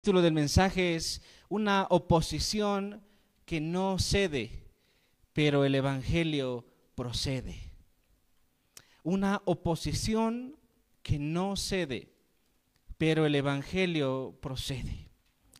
El título del mensaje es una oposición que no cede, pero el evangelio procede. Una oposición que no cede, pero el evangelio procede.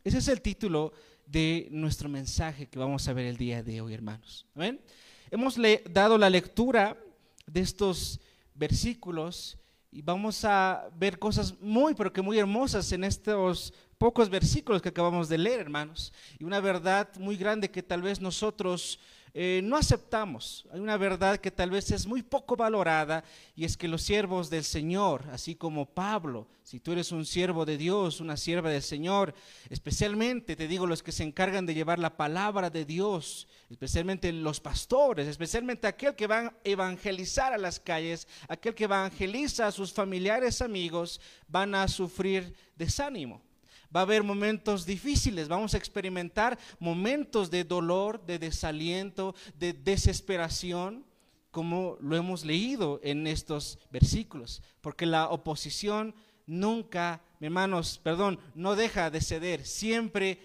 Ese es el título de nuestro mensaje que vamos a ver el día de hoy, hermanos. ¿Amén? Hemos dado la lectura de estos versículos y vamos a ver cosas pero que muy hermosas en estos pocos versículos que acabamos de leer, hermanos. Y una verdad muy grande que tal vez nosotros no aceptamos. Hay una verdad que tal vez es muy poco valorada, y es que los siervos del Señor, así como Pablo, si tú eres un siervo de Dios, una sierva del Señor, especialmente te digo los que se encargan de llevar la palabra de Dios, especialmente los pastores, especialmente aquel que va a evangelizar a las calles, aquel que evangeliza a sus familiares, amigos, van a sufrir desánimo. Va a haber momentos difíciles, vamos a experimentar momentos de dolor, de desaliento, de desesperación, como lo hemos leído en estos versículos, porque la oposición nunca, no deja de ceder, siempre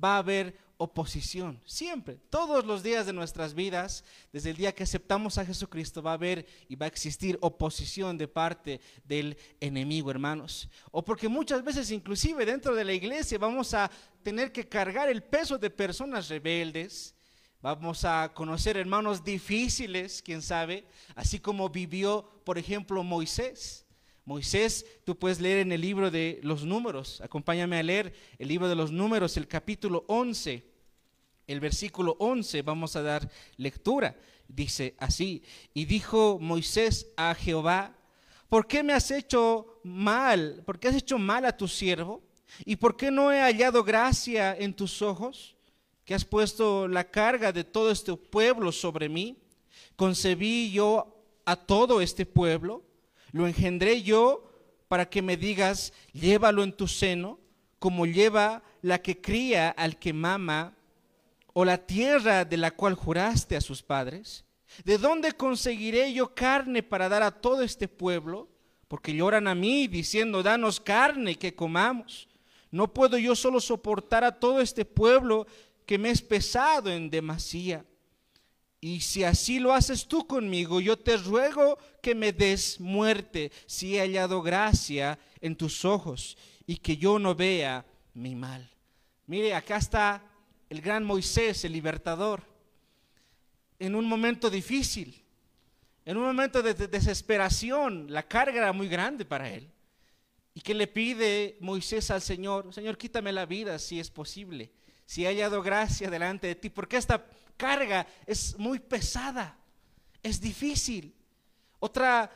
va a haber oposición, siempre, todos los días de nuestras vidas, desde el día que aceptamos a Jesucristo, va a haber y va a existir oposición de parte del enemigo, hermanos. O porque muchas veces inclusive dentro de la iglesia vamos a tener que cargar el peso de personas rebeldes. Vamos a conocer hermanos difíciles, quién sabe, así como vivió, por ejemplo, Moisés. Moisés, tú puedes leer en el libro de los Números, acompáñame a leer el libro de los Números, el capítulo 11, el versículo 11, vamos a dar lectura. Dice así: y dijo Moisés a Jehová, ¿por qué me has hecho mal? ¿Por qué has hecho mal a tu siervo? ¿Y por qué no he hallado gracia en tus ojos? Que has puesto la carga de todo este pueblo sobre mí. Concebí yo a todo este pueblo, lo engendré yo para que me digas, llévalo en tu seno, como lleva la que cría al que mama, o la tierra de la cual juraste a sus padres. ¿De dónde conseguiré yo carne para dar a todo este pueblo? Porque lloran a mí diciendo, danos carne que comamos. No puedo yo solo soportar a todo este pueblo que me es pesado en demasía. Y si así lo haces tú conmigo, yo te ruego que me des muerte, si he hallado gracia en tus ojos, y que yo no vea mi mal. Mire, acá está el gran Moisés, el libertador, en un momento difícil, en un momento de desesperación. La carga era muy grande para él. ¿Y qué le pide Moisés al Señor? Señor, quítame la vida si es posible, si he hallado gracia delante de ti, porque esta carga es muy pesada, es difícil. Otra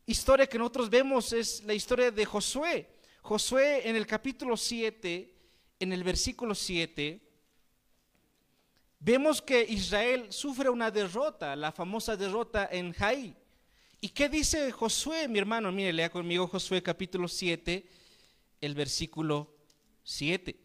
historia que nosotros vemos es la historia de Josué. Josué en el capítulo 7, en el versículo 7, vemos que Israel sufre una derrota, la famosa derrota en Jai. ¿Y qué dice Josué, mi hermano? Mire, lea conmigo Josué capítulo 7, el versículo 7.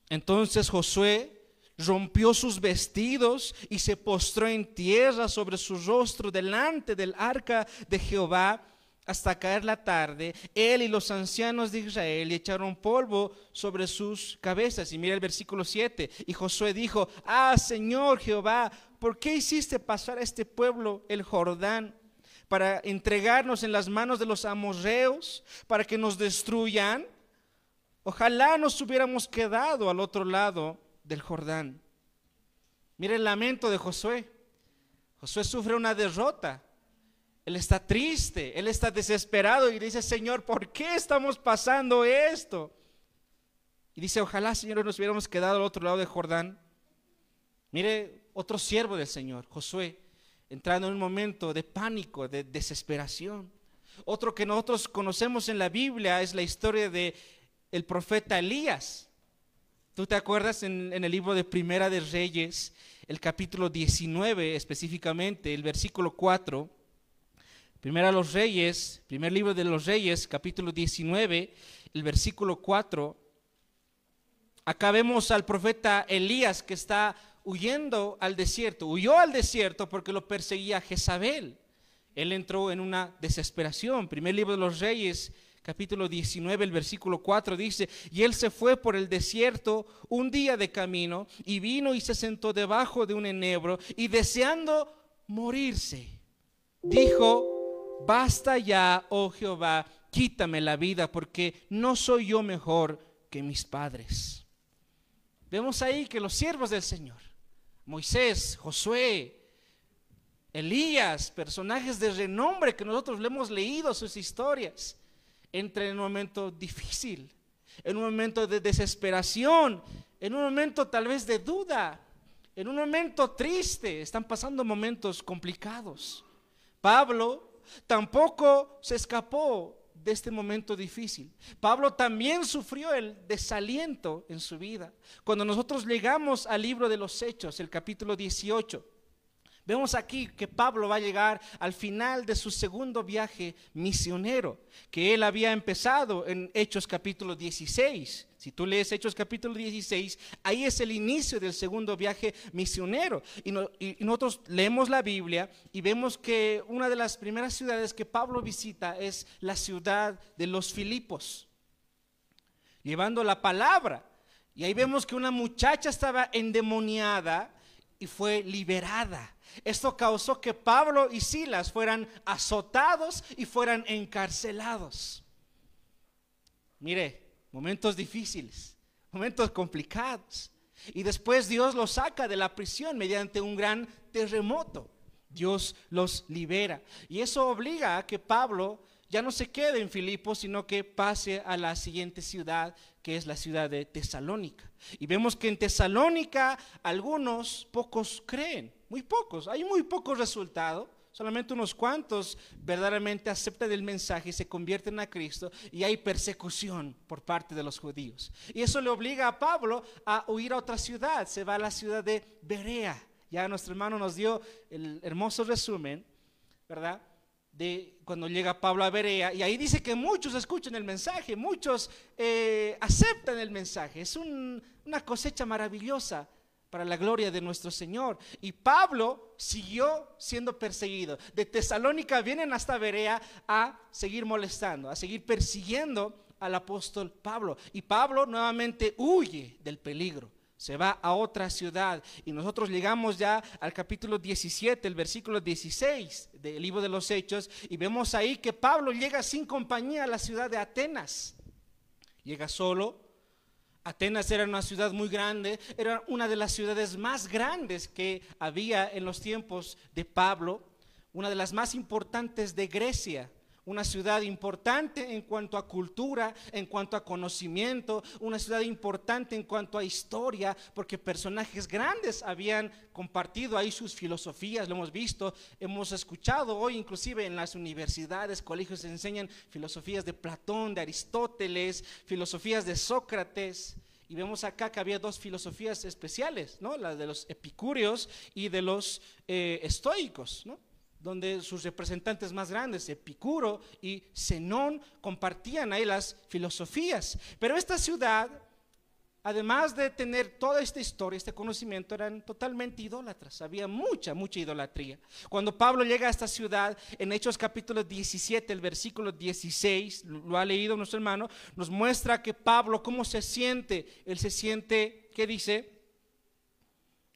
Entonces Josué rompió sus vestidos y se postró en tierra sobre su rostro delante del arca de Jehová hasta caer la tarde. Él y los ancianos de Israel echaron polvo sobre sus cabezas. Y mira el versículo 7. Y Josué dijo, Señor Jehová, ¿por qué hiciste pasar a este pueblo el Jordán para entregarnos en las manos de los amorreos, para que nos destruyan? Ojalá nos hubiéramos quedado al otro lado del Jordán. Mira el lamento de Josué. Josué sufre una derrota. Él está triste, él está desesperado y dice, Señor, ¿por qué estamos pasando esto? Y dice, ojalá, Señor, nos hubiéramos quedado al otro lado del Jordán. Mire, otro siervo del Señor, Josué, entrando en un momento de pánico, de desesperación. Otro que nosotros conocemos en la Biblia es la historia de el profeta Elías. ¿Tú te acuerdas en el libro de Primera de Reyes, el capítulo 19 específicamente, el versículo 4? Primer libro de los Reyes, capítulo 19, el versículo 4. Acá vemos al profeta Elías que está huyendo al desierto. Huyó al desierto porque lo perseguía Jezabel. Él entró en una desesperación. Primer libro de los Reyes, capítulo 19, el versículo 4 dice: y él se fue por el desierto un día de camino, y vino y se sentó debajo de un enebro, y deseando morirse, dijo: basta ya, oh Jehová, quítame la vida, porque no soy yo mejor que mis padres. Vemos ahí que los siervos del Señor, Moisés, Josué, Elías, personajes de renombre que nosotros le hemos leído sus historias, entran en un momento difícil, en un momento de desesperación, en un momento tal vez de duda, en un momento triste. Están pasando momentos complicados. Pablo tampoco se escapó de este momento difícil. Pablo también sufrió el desaliento en su vida. Cuando nosotros llegamos al libro de los Hechos, el capítulo 18, vemos aquí que Pablo va a llegar al final de su segundo viaje misionero, que él había empezado en Hechos capítulo 16. Si tú lees Hechos capítulo 16, ahí es el inicio del segundo viaje misionero. Y nosotros leemos la Biblia y vemos que una de las primeras ciudades que Pablo visita es la ciudad de los Filipos, llevando la palabra. Y ahí vemos que una muchacha estaba endemoniada y fue liberada. Esto causó que Pablo y Silas fueran azotados y fueran encarcelados. Mire, momentos difíciles, momentos complicados. Y después Dios los saca de la prisión mediante un gran terremoto. Dios los libera. Y eso obliga a que Pablo ya no se quede en Filipos, sino que pase a la siguiente ciudad, que es la ciudad de Tesalónica. Y vemos que en Tesalónica pocos creen, muy pocos, hay muy pocos resultados. Solamente unos cuantos verdaderamente aceptan el mensaje y se convierten a Cristo, y hay persecución por parte de los judíos. Y eso le obliga a Pablo a huir a otra ciudad. Se va a la ciudad de Berea. Ya nuestro hermano nos dio el hermoso resumen, ¿verdad?, de cuando llega Pablo a Berea, y ahí dice que muchos escuchan el mensaje, muchos aceptan el mensaje. Es una cosecha maravillosa para la gloria de nuestro Señor. Y Pablo siguió siendo perseguido. De Tesalónica vienen hasta Berea a seguir molestando, a seguir persiguiendo al apóstol Pablo. Y Pablo nuevamente huye del peligro, se va a otra ciudad. Y nosotros llegamos ya al capítulo 17, el versículo 16 del libro de los Hechos, y vemos ahí que Pablo llega sin compañía a la ciudad de Atenas. Llega solo. Atenas era una ciudad muy grande, era una de las ciudades más grandes que había en los tiempos de Pablo, una de las más importantes de Grecia. Una ciudad importante en cuanto a cultura, en cuanto a conocimiento, una ciudad importante en cuanto a historia, porque personajes grandes habían compartido ahí sus filosofías. Lo hemos visto, hemos escuchado hoy inclusive en las universidades, colegios se enseñan filosofías de Platón, de Aristóteles, filosofías de Sócrates. Y vemos acá que había dos filosofías especiales, ¿no?, la de los epicúreos y de los estoicos, ¿no?, donde sus representantes más grandes, Epicuro y Zenón, compartían ahí las filosofías. Pero esta ciudad, además de tener toda esta historia, este conocimiento, eran totalmente idólatras. Había mucha idolatría. Cuando Pablo llega a esta ciudad, en Hechos capítulo 17, el versículo 16, lo ha leído nuestro hermano, nos muestra que Pablo, ¿cómo se siente? Él se siente, ¿qué dice?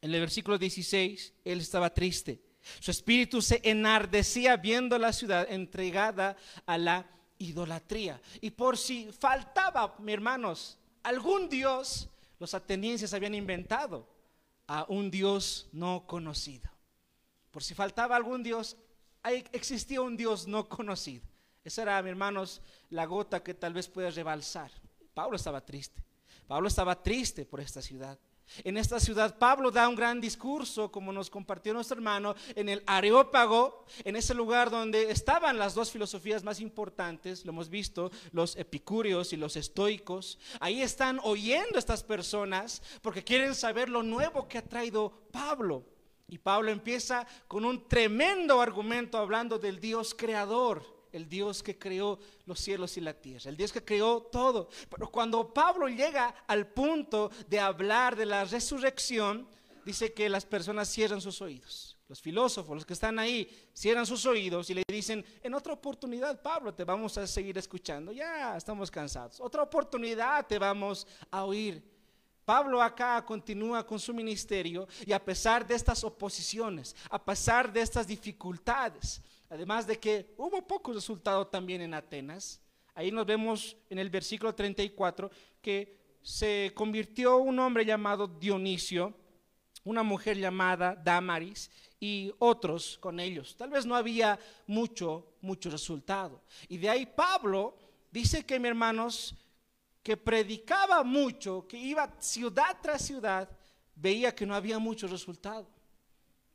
En el versículo 16, él estaba triste. Su espíritu se enardecía viendo la ciudad entregada a la idolatría. Y por si faltaba, mis hermanos, algún dios, los atenienses habían inventado a un dios no conocido. Por si faltaba algún dios, existía un dios no conocido. Esa era, mis hermanos, la gota que tal vez puede rebalsar. Pablo estaba triste. Pablo estaba triste por esta ciudad. En esta ciudad Pablo da un gran discurso, como nos compartió nuestro hermano, en el Areópago, en ese lugar donde estaban las dos filosofías más importantes. Lo hemos visto, los epicúreos y los estoicos. Ahí están oyendo estas personas porque quieren saber lo nuevo que ha traído Pablo. Y Pablo empieza con un tremendo argumento hablando del Dios creador, el Dios que creó los cielos y la tierra, el Dios que creó todo. Pero cuando Pablo llega al punto de hablar de la resurrección, dice que las personas cierran sus oídos. Los filósofos, los que están ahí, cierran sus oídos y le dicen: en otra oportunidad, Pablo, te vamos a seguir escuchando, ya estamos cansados, otra oportunidad te vamos a oír. Pablo acá continúa con su ministerio, y a pesar de estas oposiciones, a pesar de estas dificultades, además de que hubo poco resultado también en Atenas, ahí nos vemos en el versículo 34 que se convirtió un hombre llamado Dionisio, una mujer llamada Dámaris y otros con ellos. Tal vez no había mucho resultado. Y de ahí Pablo dice que, mis hermanos, que predicaba mucho, que iba ciudad tras ciudad, veía que no había mucho resultado.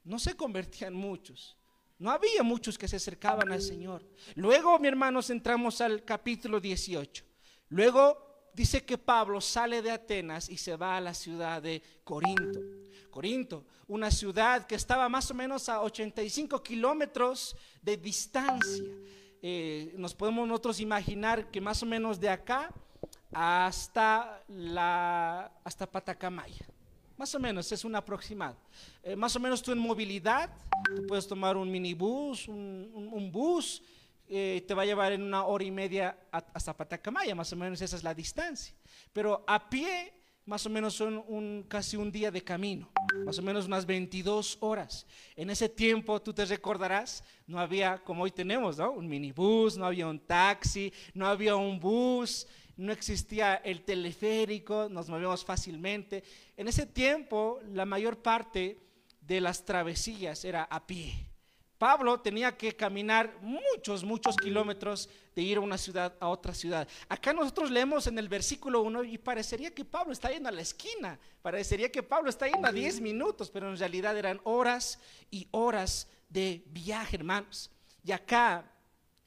No se convertían muchos. No había muchos que se acercaban al Señor. Luego, mis hermanos, entramos al capítulo 18. Luego dice que Pablo sale de Atenas y se va a la ciudad de Corinto. Corinto, una ciudad que estaba más o menos a 85 kilómetros de distancia. Nos podemos nosotros imaginar que más o menos de acá hasta Patacamaya. Más o menos es un aproximado. Más o menos tú en movilidad, tú puedes tomar un minibús, un bus, te va a llevar en 1 hora y media hasta Patacamaya, más o menos esa es la distancia. Pero a pie, más o menos son casi un día de camino, más o menos unas 22 horas. En ese tiempo, tú te recordarás, no había como hoy tenemos, ¿no? Un minibús, no había un taxi, no había un bus, no existía el teleférico, nos movíamos fácilmente. En ese tiempo, la mayor parte de las travesías era a pie. Pablo tenía que caminar muchos kilómetros de ir a una ciudad a otra ciudad. Acá nosotros leemos en el versículo 1 y parecería que Pablo está yendo a la esquina, parecería que Pablo está yendo a 10 minutos, pero en realidad eran horas y horas de viaje, hermanos. Y acá,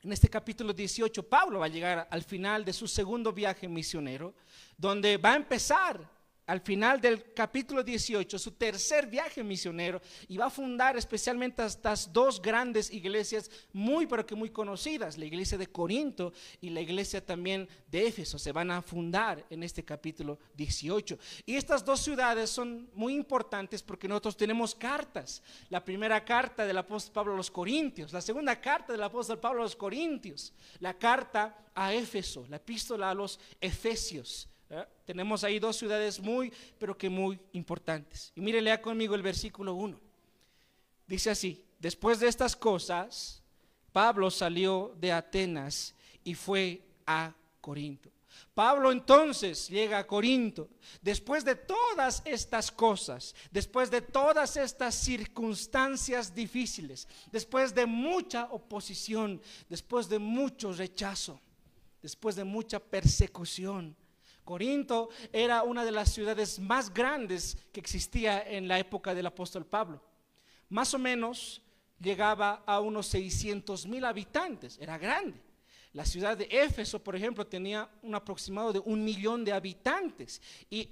en este capítulo 18, Pablo va a llegar al final de su segundo viaje misionero, donde va a empezar al final del capítulo 18 su tercer viaje misionero, y va a fundar especialmente estas dos grandes iglesias muy pero que muy conocidas, la iglesia de Corinto y la iglesia también de Éfeso. Se van a fundar en este capítulo 18, y estas dos ciudades son muy importantes porque nosotros tenemos cartas. La primera carta del apóstol Pablo a los Corintios, la segunda carta del apóstol Pablo a los Corintios, la carta a Éfeso, la epístola a los Efesios. Tenemos ahí dos ciudades muy, pero que muy importantes. Y mire, lea conmigo el versículo 1. Dice así: después de estas cosas, Pablo salió de Atenas y fue a Corinto. Pablo entonces llega a Corinto, después de todas estas cosas, después de todas estas circunstancias difíciles, después de mucha oposición, después de mucho rechazo, después de mucha persecución. Corinto era una de las ciudades más grandes que existía en la época del apóstol Pablo. Más o menos llegaba a unos 600,000 habitantes, era grande. La ciudad de Éfeso, por ejemplo, tenía un aproximado de 1,000,000 de habitantes. Y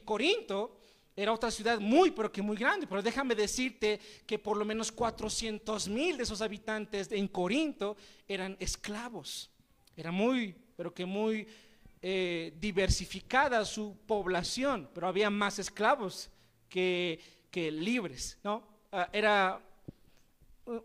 Corinto era otra ciudad muy, pero que muy grande. Pero déjame decirte que por lo menos 400,000 de esos habitantes en Corinto eran esclavos. Era muy, pero que muy diversificada su población, pero había más esclavos que libres, ¿no? Era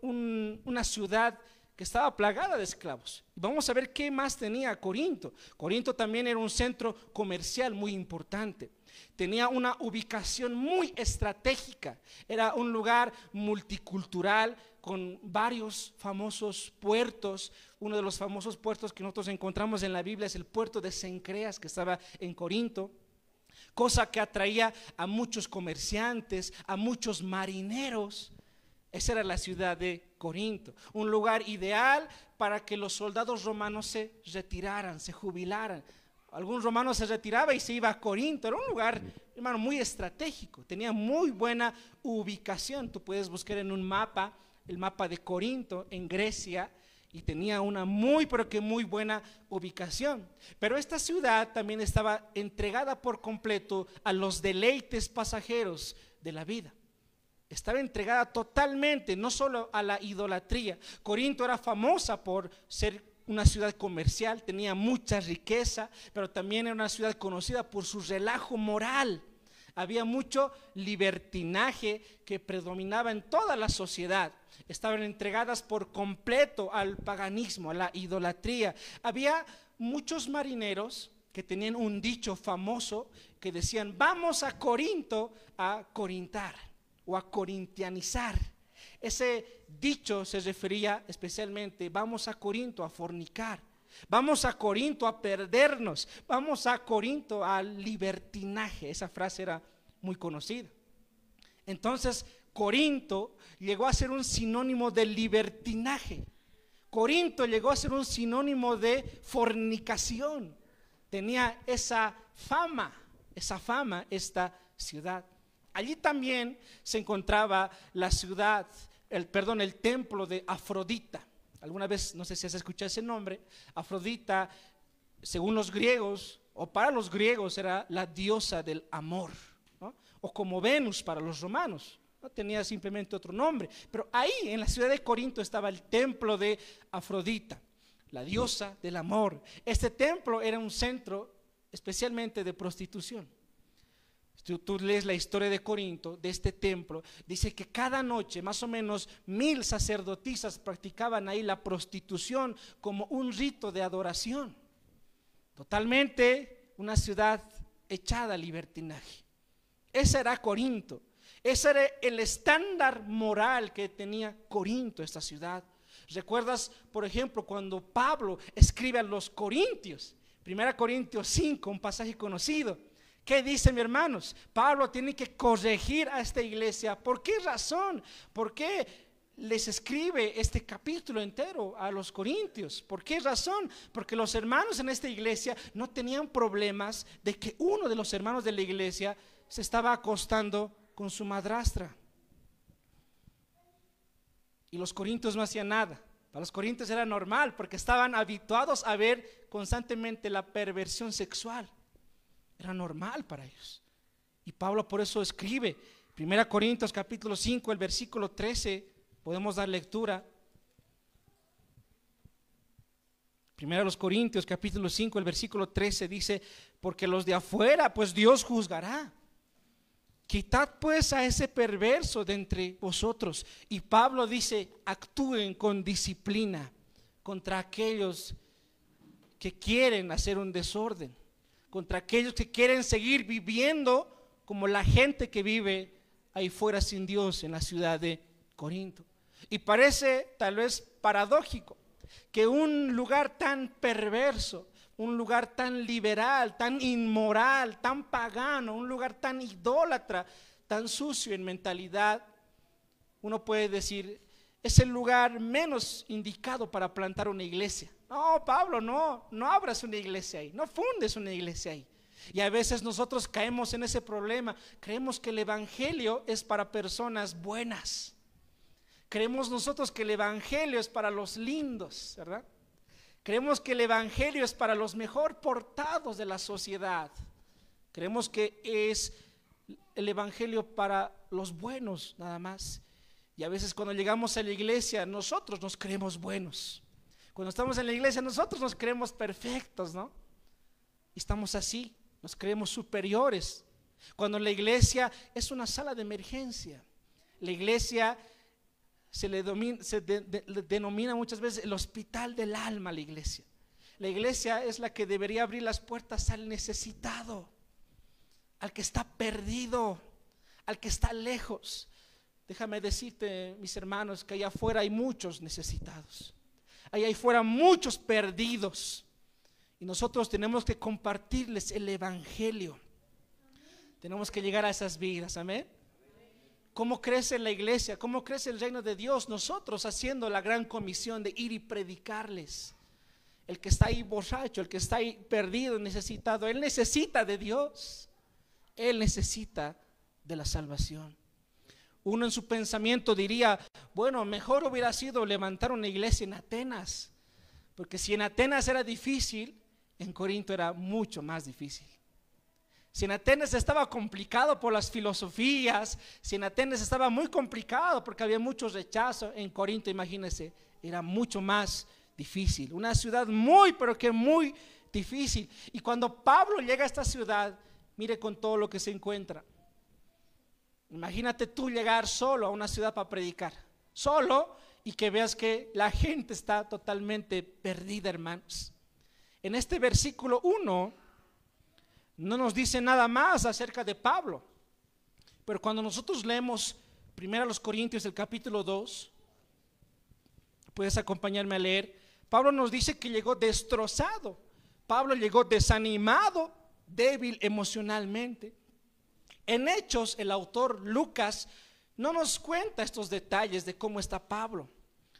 una ciudad que estaba plagada de esclavos. Vamos a ver qué más tenía Corinto. Corinto también era un centro comercial muy importante. Tenía una ubicación muy estratégica. Era un lugar multicultural con varios famosos puertos. Uno de los famosos puertos que nosotros encontramos en la Biblia es el puerto de Cencreas, que estaba en Corinto, cosa que atraía a muchos comerciantes, a muchos marineros. Esa era la ciudad de Corinto, un lugar ideal para que los soldados romanos se retiraran, se jubilaran. Algún romano se retiraba y se iba a Corinto. Era un lugar, hermano, muy estratégico, tenía muy buena ubicación. Tú puedes buscar en un mapa, el mapa de Corinto en Grecia, y tenía una muy, pero que muy buena ubicación. Pero esta ciudad también estaba entregada por completo a los deleites pasajeros de la vida. Estaba entregada totalmente, no solo a la idolatría. Corinto era famosa por ser una ciudad comercial, tenía mucha riqueza, pero también era una ciudad conocida por su relajo moral. Había mucho libertinaje que predominaba en toda la sociedad. Estaban entregadas por completo al paganismo, a la idolatría. Había muchos marineros que tenían un dicho famoso que decían: vamos a Corinto a corintar o a corintianizar. Ese dicho se refería especialmente: vamos a Corinto a fornicar, vamos a Corinto a perdernos, vamos a Corinto al libertinaje. Esa frase era muy conocida. Entonces Corinto llegó a ser un sinónimo de libertinaje. Corinto llegó a ser un sinónimo de fornicación. Tenía esa fama esta ciudad. Allí también se encontraba la ciudad, el templo de Afrodita. Alguna vez, no sé si has escuchado ese nombre. Afrodita, según los griegos, o para los griegos, era la diosa del amor, ¿no? O como Venus para los romanos, no tenía simplemente otro nombre. Pero ahí en la ciudad de Corinto estaba el templo de Afrodita, la diosa del amor. Este templo era un centro especialmente de prostitución. Tú lees la historia de Corinto, de este templo, dice que cada noche más o menos 1000 sacerdotisas practicaban ahí la prostitución como un rito de adoración. Totalmente una ciudad echada al libertinaje. Ese era Corinto. Ese era el estándar moral que tenía Corinto, esta ciudad. ¿Recuerdas, por ejemplo, cuando Pablo escribe a los Corintios? 1 Corintios 5, un pasaje conocido. ¿Qué dice, mis hermanos? Pablo tiene que corregir a esta iglesia. ¿Por qué razón? ¿Por qué les escribe este capítulo entero a los corintios? ¿Por qué razón? Porque los hermanos en esta iglesia no tenían problemas de que uno de los hermanos de la iglesia se estaba acostando con su madrastra. Y los corintios no hacían nada. Para los corintios era normal, porque estaban habituados a ver constantemente la perversión sexual. Era normal para ellos. Y Pablo por eso escribe 1 Corintios capítulo 5, el versículo 13. Podemos dar lectura. 1 Corintios capítulo 5, el versículo 13 dice: porque los de afuera, pues Dios juzgará. Quitad pues a ese perverso de entre vosotros. Y Pablo dice: actúen con disciplina contra aquellos que quieren hacer un desorden, contra aquellos que quieren seguir viviendo como la gente que vive ahí fuera sin Dios en la ciudad de Corinto. Y parece tal vez paradójico que un lugar tan perverso, un lugar tan liberal, tan inmoral, tan pagano, un lugar tan idólatra, tan sucio en mentalidad, uno puede decir: es el lugar menos indicado para plantar una iglesia. No, Pablo, no abras una iglesia ahí, no fundes una iglesia ahí. Y a veces nosotros caemos en ese problema. Creemos que el evangelio es para personas buenas. Creemos nosotros que el evangelio es para los lindos, ¿verdad? Creemos que el evangelio es para los mejor portados de la sociedad. Creemos que es el evangelio para los buenos nada más. Y a veces cuando llegamos a la iglesia nosotros nos creemos buenos. Cuando estamos en la iglesia nosotros nos creemos perfectos, ¿no? Y estamos así, nos creemos superiores. Cuando la iglesia es una sala de emergencia. La iglesia se le denomina muchas veces el hospital del alma. La iglesia es la que debería abrir las puertas al necesitado, al que está perdido, al que está lejos. Déjame decirte, mis hermanos, que allá afuera hay muchos necesitados, allá afuera muchos perdidos, y nosotros tenemos que compartirles el evangelio. Tenemos que llegar a esas vidas, amén. ¿Cómo crece la iglesia? ¿Cómo crece el reino de Dios? Nosotros haciendo la gran comisión de ir y predicarles. El que está ahí borracho, el que está ahí perdido, necesitado, él necesita de Dios. Él necesita de la salvación. Uno en su pensamiento diría: bueno, mejor hubiera sido levantar una iglesia en Atenas, porque si en Atenas era difícil, en Corinto era mucho más difícil. Si en Atenas estaba complicado por las filosofías, si en Atenas estaba muy complicado porque había mucho rechazo, en Corinto, imagínense, era mucho más difícil. Una ciudad pero que muy difícil. Y cuando Pablo llega a esta ciudad, mire con todo lo que se encuentra. Imagínate tú llegar solo a una ciudad para predicar, solo, y que veas que la gente está totalmente perdida, hermanos. En este versículo 1 no nos dice nada más acerca de Pablo, pero cuando nosotros leemos 1 Corintios el capítulo 2, puedes acompañarme a leer. Pablo nos dice que llegó destrozado, Pablo llegó desanimado, débil emocionalmente. En Hechos, el autor Lucas no nos cuenta estos detalles de cómo está Pablo.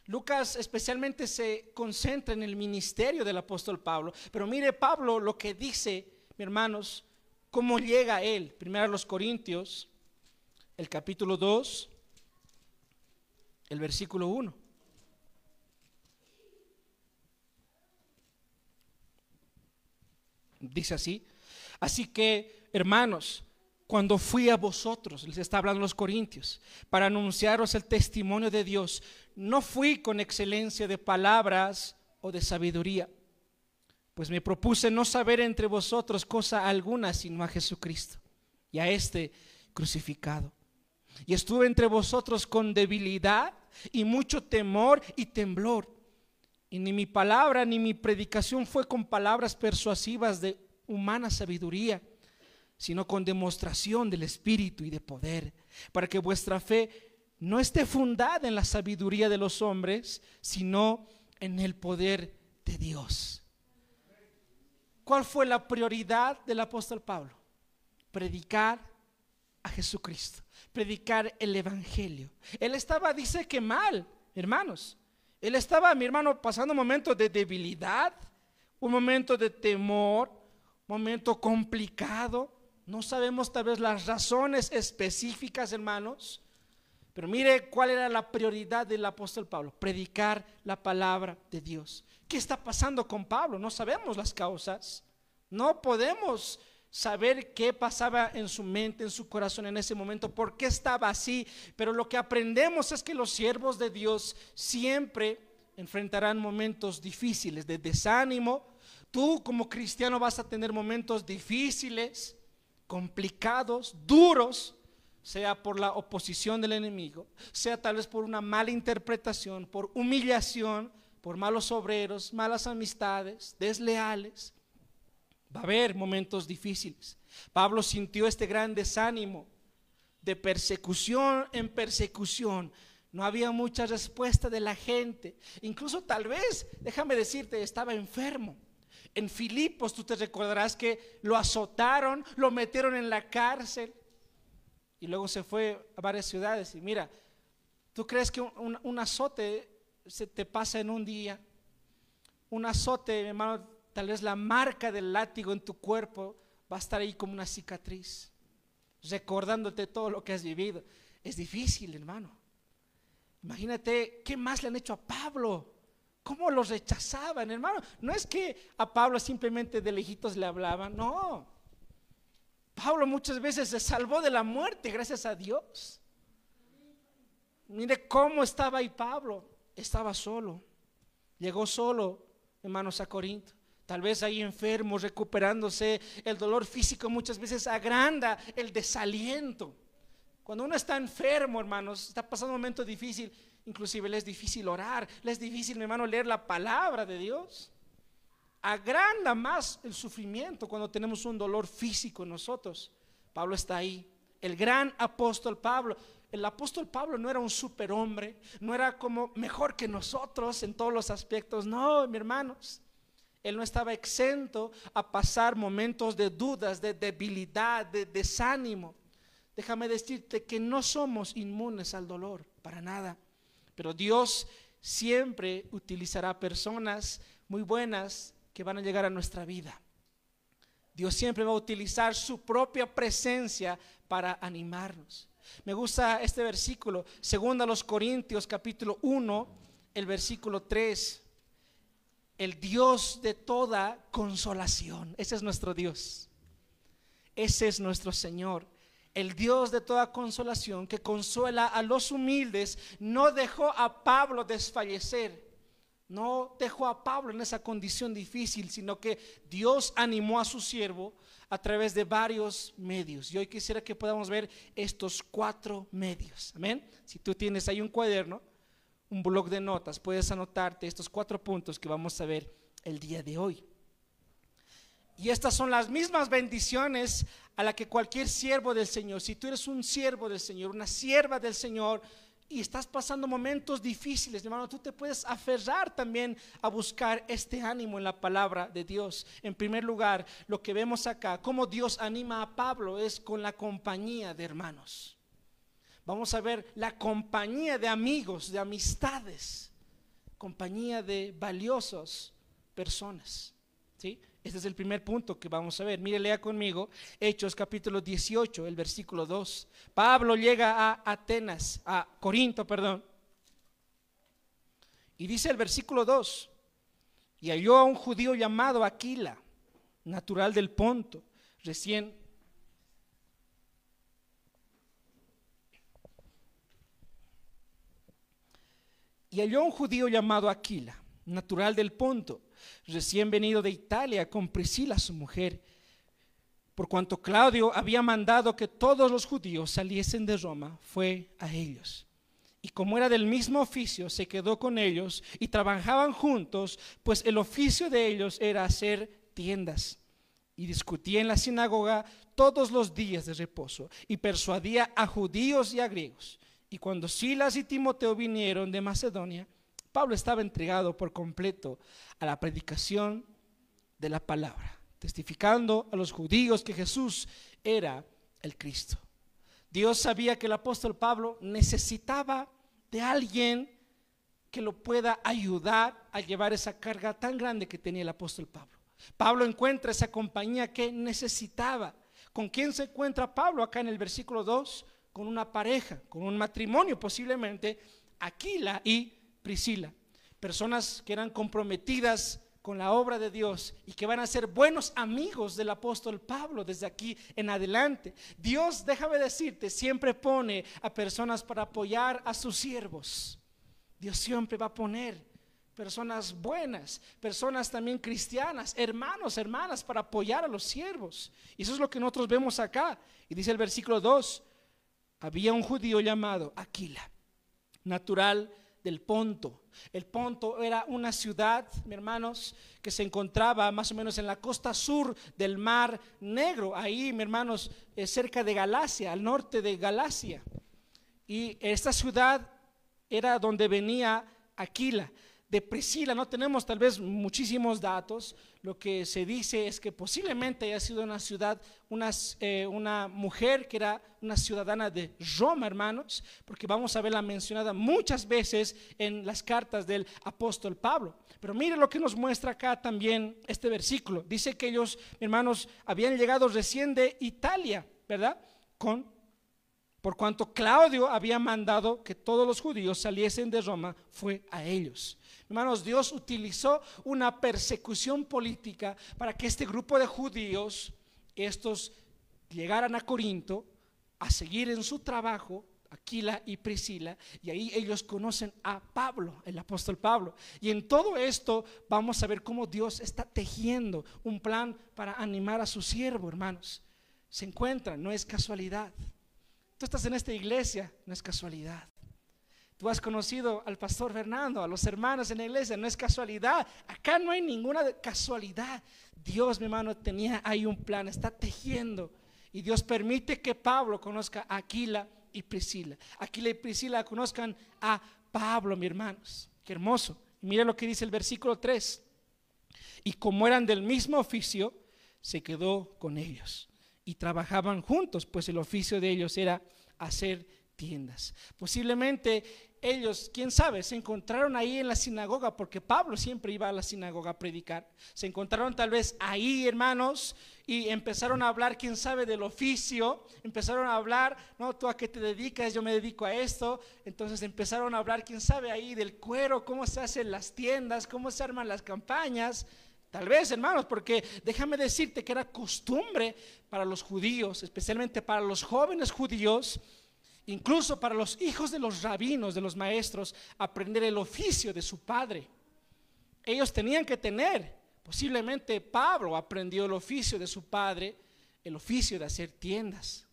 Lucas especialmente se concentra en el ministerio del apóstol Pablo, pero mire Pablo lo que dice, mis hermanos, cómo llega él. 1 Corintios, el capítulo 2, el versículo 1. Dice así: así que, hermanos, cuando fui a vosotros, les está hablando los corintios, para anunciaros el testimonio de Dios, no fui con excelencia de palabras o de sabiduría, pues me propuse no saber entre vosotros cosa alguna sino a Jesucristo y a este crucificado. Y estuve entre vosotros con debilidad y mucho temor y temblor. Y ni mi palabra ni mi predicación fue con palabras persuasivas de humana sabiduría, sino con demostración del Espíritu y de poder, para que vuestra fe no esté fundada en la sabiduría de los hombres, sino en el poder de Dios. ¿Cuál fue la prioridad del apóstol Pablo? Predicar a Jesucristo, predicar el evangelio. Él estaba, dice que mal, hermanos. Él estaba, mi hermano, pasando un momento de debilidad, un momento de temor, un momento complicado. No sabemos tal vez las razones específicas, hermanos, pero mire cuál era la prioridad del apóstol Pablo: predicar la palabra de Dios. ¿Qué está pasando con Pablo? No sabemos las causas, no podemos saber qué pasaba en su mente, en su corazón en ese momento, por qué estaba así, pero lo que aprendemos es que los siervos de Dios siempre enfrentarán momentos difíciles de desánimo. Tú como cristiano vas a tener momentos difíciles, complicados, duros, sea por la oposición del enemigo, sea tal vez por una mala interpretación, por humillación, por malos obreros, malas amistades, desleales. Va a haber momentos difíciles. Pablo sintió este gran desánimo, de persecución en persecución. No había mucha respuesta de la gente. Incluso tal vez, déjame decirte, estaba enfermo. En Filipos tú te recordarás que lo azotaron, lo metieron en la cárcel y luego se fue a varias ciudades. Y mira, ¿tú crees que un azote se te pasa en un día? Un azote, hermano, tal vez la marca del látigo en tu cuerpo va a estar ahí como una cicatriz, recordándote todo lo que has vivido. Es difícil, hermano. Imagínate qué más le han hecho a Pablo, cómo lo rechazaban, hermano. No es que a Pablo simplemente de lejitos le hablaban, no. Pablo muchas veces se salvó de la muerte gracias a Dios. Mire cómo estaba ahí Pablo. Estaba solo, llegó solo, hermanos, a Corinto. Tal vez ahí enfermo, recuperándose. El dolor físico muchas veces agranda el desaliento. Cuando uno está enfermo, hermanos, está pasando un momento difícil, inclusive le es difícil orar, le es difícil, hermano, leer la palabra de Dios. Agranda más el sufrimiento cuando tenemos un dolor físico en nosotros. Pablo está ahí, el gran apóstol Pablo. El apóstol Pablo no era un superhombre, no era como mejor que nosotros en todos los aspectos. No, mis hermanos, él no estaba exento a pasar momentos de dudas, de debilidad, de desánimo. Déjame decirte que no somos inmunes al dolor, para nada. Pero Dios siempre utilizará personas muy buenas que van a llegar a nuestra vida. Dios siempre va a utilizar su propia presencia para animarnos. Me gusta este versículo, 2 Corintios capítulo 1, el versículo 3. El Dios de toda consolación. Ese es nuestro Dios. Ese es nuestro Señor. El Dios de toda consolación, que consuela a los humildes, no dejó a Pablo desfallecer No dejó a Pablo en esa condición difícil, sino que Dios animó a su siervo a través de varios medios. Y hoy quisiera que podamos ver estos 4 medios. Amén. Si tú tienes ahí un cuaderno, un blog de notas, puedes anotarte estos 4 puntos que vamos a ver el día de hoy. Y estas son las mismas bendiciones a la que cualquier siervo del Señor, si tú eres un siervo del Señor, una sierva del Señor, y estás pasando momentos difíciles, hermano, tú te puedes aferrar también a buscar este ánimo en la palabra de Dios. En primer lugar, lo que vemos acá, cómo Dios anima a Pablo, es con la compañía de hermanos. Vamos a ver la compañía de amigos, de amistades, compañía de valiosas personas, ¿sí? Este es el primer punto que vamos a ver. Mire, lea conmigo Hechos capítulo 18, el versículo 2. Pablo llega a Corinto, y dice el versículo 2: y halló a un judío llamado Aquila, natural del Ponto, natural del Ponto, recién venido de Italia, con Priscila su mujer, por cuanto Claudio había mandado que todos los judíos saliesen de Roma, fue a ellos. Y como era del mismo oficio, se quedó con ellos y trabajaban juntos, pues el oficio de ellos era hacer tiendas. Y discutía en la sinagoga todos los días de reposo y persuadía a judíos y a griegos. Y cuando Silas y Timoteo vinieron de Macedonia, Pablo estaba entregado por completo a la predicación de la palabra, testificando a los judíos que Jesús era el Cristo. Dios sabía que el apóstol Pablo necesitaba de alguien que lo pueda ayudar a llevar esa carga tan grande que tenía el apóstol Pablo. Pablo encuentra esa compañía que necesitaba. ¿Con quién se encuentra Pablo acá en el versículo 2? Con una pareja, con un matrimonio posiblemente, Aquila y Priscila, personas que eran comprometidas con la obra de Dios y que van a ser buenos amigos del apóstol Pablo desde aquí en adelante. Dios, déjame decirte, siempre pone a personas para apoyar a sus siervos. Dios siempre va a poner personas buenas, personas también cristianas, hermanos, hermanas, para apoyar a los siervos. Y eso es lo que nosotros vemos acá. Y dice el versículo 2: había un judío llamado Aquila, natural del Ponto. El Ponto era una ciudad, mis hermanos, que se encontraba más o menos en la costa sur del Mar Negro, ahí, mis hermanos, cerca de Galacia, al norte de Galacia. Y esta ciudad era donde venía Aquila. De Priscila no tenemos tal vez muchísimos datos. Lo que se dice es que posiblemente haya sido una ciudad, una mujer que era una ciudadana de Roma, hermanos, porque vamos a verla mencionada muchas veces en las cartas del apóstol Pablo. Pero mire lo que nos muestra acá también este versículo. Dice que ellos, hermanos, habían llegado recién de Italia, ¿verdad? Por cuanto Claudio había mandado que todos los judíos saliesen de Roma, fue a ellos. Hermanos, Dios utilizó una persecución política para que este grupo de judíos, estos llegaran a Corinto a seguir en su trabajo, Aquila y Priscila, y ahí ellos conocen a Pablo, el apóstol Pablo. Y en todo esto vamos a ver cómo Dios está tejiendo un plan para animar a su siervo, hermanos. Se encuentran, no es casualidad. Tú estás en esta iglesia, no es casualidad. Tú has conocido al pastor Fernando, a los hermanos en la iglesia, no es casualidad. Acá no hay ninguna casualidad. Dios, mi hermano, tenía ahí un plan, está tejiendo. Y Dios permite que Pablo conozca a Aquila y Priscila. Aquila y Priscila conozcan a Pablo, mis hermanos. Qué hermoso. Y mira lo que dice el versículo 3. Y como eran del mismo oficio, se quedó con ellos. Y trabajaban juntos, pues el oficio de ellos era hacer tiendas. Posiblemente ellos, quién sabe, se encontraron ahí en la sinagoga, porque Pablo siempre iba a la sinagoga a predicar. Se encontraron tal vez ahí, hermanos, y empezaron a hablar, quién sabe, del oficio. Empezaron a hablar, no, tú a qué te dedicas, yo me dedico a esto. Entonces empezaron a hablar, quién sabe, ahí del cuero, cómo se hacen las tiendas, cómo se arman las campañas. Tal vez, hermanos, porque déjame decirte que era costumbre para los judíos, especialmente para los jóvenes judíos, incluso para los hijos de los rabinos, de los maestros, aprender el oficio de su padre. ellos tenían que tener. Posiblemente Pablo aprendió el oficio de su padre, el oficio de hacer tiendas.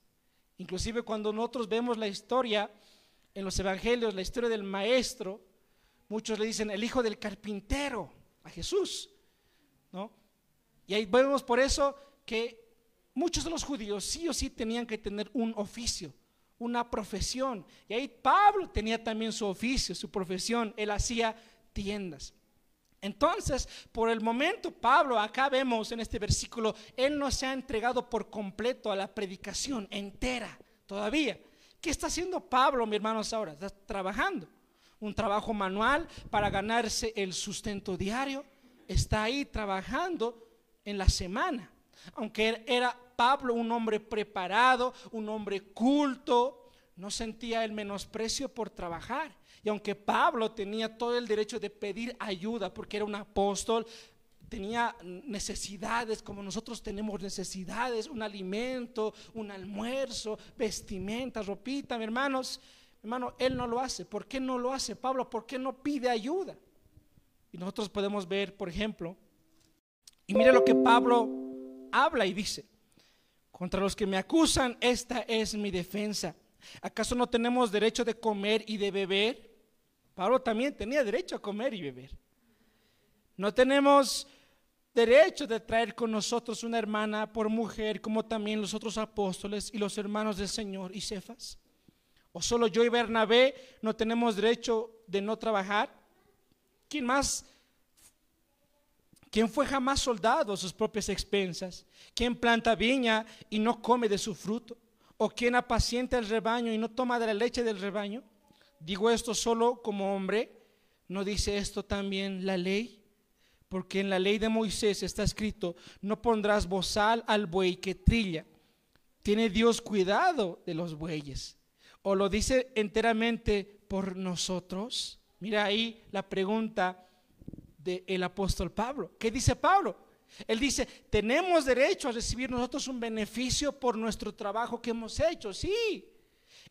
Inclusive cuando nosotros vemos la historia en los evangelios, la historia del maestro, muchos le dicen el hijo del carpintero a Jesús, ¿no? Y ahí vemos por eso que muchos de los judíos sí o sí tenían que tener un oficio, una profesión. Y ahí Pablo tenía también su oficio, su profesión. Él hacía tiendas. Entonces, por el momento, Pablo, acá vemos en este versículo, él no se ha entregado por completo a la predicación entera todavía. ¿Qué está haciendo Pablo, mis hermanos, ahora? Está trabajando, un trabajo manual para ganarse el sustento diario. Está ahí trabajando en la semana. Aunque era Pablo un hombre preparado, un hombre culto, no sentía el menosprecio por trabajar. Y aunque Pablo tenía todo el derecho de pedir ayuda porque era un apóstol, tenía necesidades como nosotros tenemos necesidades, un alimento, un almuerzo, vestimenta, ropita, mi hermano, él no lo hace. ¿Por qué no lo hace Pablo? ¿Por qué no pide ayuda? Y nosotros podemos ver, por ejemplo, y mire lo que Pablo habla y dice: contra los que me acusan, esta es mi defensa. ¿Acaso no tenemos derecho de comer y de beber? Pablo también tenía derecho a comer y beber. No tenemos derecho de traer con nosotros una hermana por mujer, como también los otros apóstoles y los hermanos del Señor y Cefas. ¿O solo yo y Bernabé no tenemos derecho de no trabajar? ¿Quién más? ¿Quién fue jamás soldado a sus propias expensas? ¿Quién planta viña y no come de su fruto? ¿O quién apacienta el rebaño y no toma de la leche del rebaño? Digo esto solo como hombre. ¿No dice esto también la ley? Porque en la ley de Moisés está escrito: no pondrás bozal al buey que trilla. ¿Tiene Dios cuidado de los bueyes? ¿O lo dice enteramente por nosotros? Mira ahí la pregunta del apóstol Pablo. ¿Qué dice Pablo? Él dice: tenemos derecho a recibir nosotros un beneficio por nuestro trabajo que hemos hecho. Sí,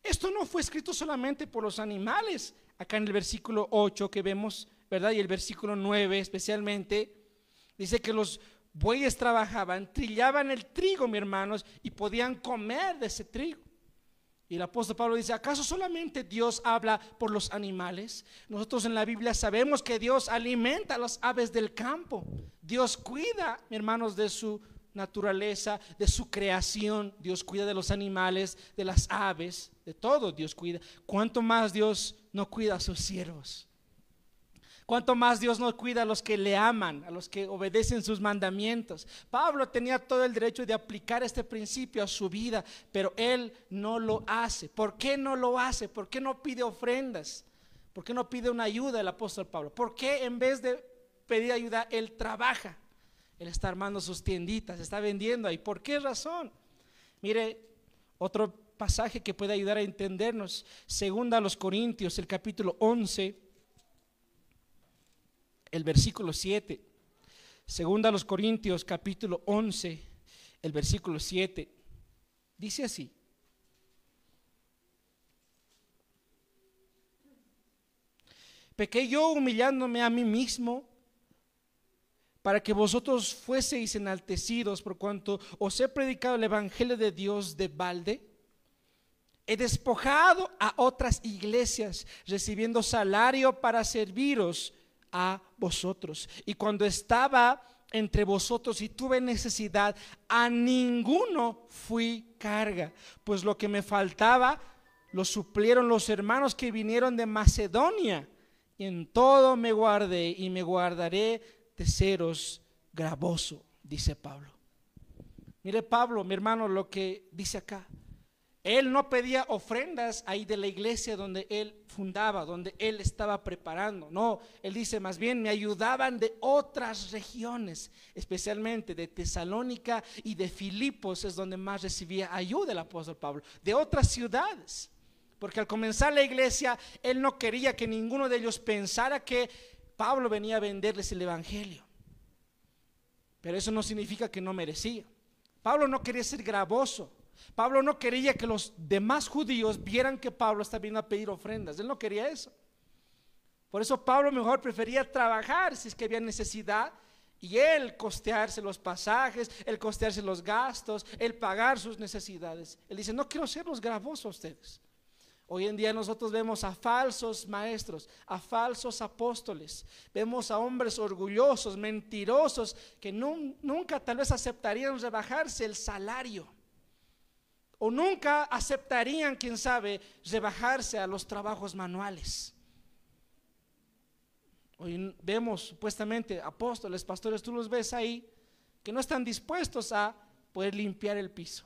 esto no fue escrito solamente por los animales. Acá en el versículo 8 que vemos, ¿verdad? Y el versículo 9 especialmente, dice que los bueyes trabajaban, trillaban el trigo, mis hermanos, y podían comer de ese trigo. Y el apóstol Pablo dice: ¿acaso solamente Dios habla por los animales? Nosotros en la Biblia sabemos que Dios alimenta a las aves del campo. Dios cuida, mis hermanos, de su naturaleza, de su creación. Dios cuida de los animales, de las aves, de todo Dios cuida. ¿Cuánto más Dios no cuida a sus siervos? ¿Cuánto más Dios no cuida a los que le aman, a los que obedecen sus mandamientos? Pablo tenía todo el derecho de aplicar este principio a su vida, pero él no lo hace. ¿Por qué no lo hace? ¿Por qué no pide ofrendas? ¿Por qué no pide una ayuda el apóstol Pablo? ¿Por qué en vez de pedir ayuda él trabaja? Él está armando sus tienditas, está vendiendo ahí. ¿Por qué razón? Mire, otro pasaje que puede ayudar a entendernos. Segunda a los Corintios, el capítulo 11, el versículo 7. Segunda a los Corintios, capítulo 11, el versículo 7. Dice así: pequé yo humillándome a mí mismo para que vosotros fueseis enaltecidos, por cuanto os he predicado el evangelio de Dios de balde. He despojado a otras iglesias, recibiendo salario para serviros a vosotros. Y cuando estaba entre vosotros y tuve necesidad, a ninguno fui carga, pues lo que me faltaba lo suplieron los hermanos que vinieron de Macedonia. Y en todo me guardé y me guardaré de seros gravoso, dice Pablo. Mire Pablo, mi hermano, lo que dice acá. Él no pedía ofrendas ahí de la iglesia donde él fundaba, donde él estaba preparando. No, él dice más bien: me ayudaban de otras regiones, especialmente de Tesalónica y de Filipos, es donde más recibía ayuda el apóstol Pablo, de otras ciudades. Porque al comenzar la iglesia, él no quería que ninguno de ellos pensara que Pablo venía a venderles el evangelio. Pero eso no significa que no merecía. Pablo no quería ser gravoso. Pablo no quería que los demás judíos vieran que Pablo estaba viniendo a pedir ofrendas. Él no quería eso. Por eso Pablo mejor prefería trabajar si es que había necesidad, y él costearse los pasajes, él costearse los gastos, él pagar sus necesidades. Él dice, no quiero serlos gravosos a ustedes. Hoy en día nosotros vemos a falsos maestros, a falsos apóstoles, vemos a hombres orgullosos, mentirosos, que nunca tal vez aceptarían rebajarse el salario, o nunca aceptarían, quién sabe, rebajarse a los trabajos manuales. Hoy vemos supuestamente apóstoles, pastores, tú los ves ahí, que no están dispuestos a poder limpiar el piso,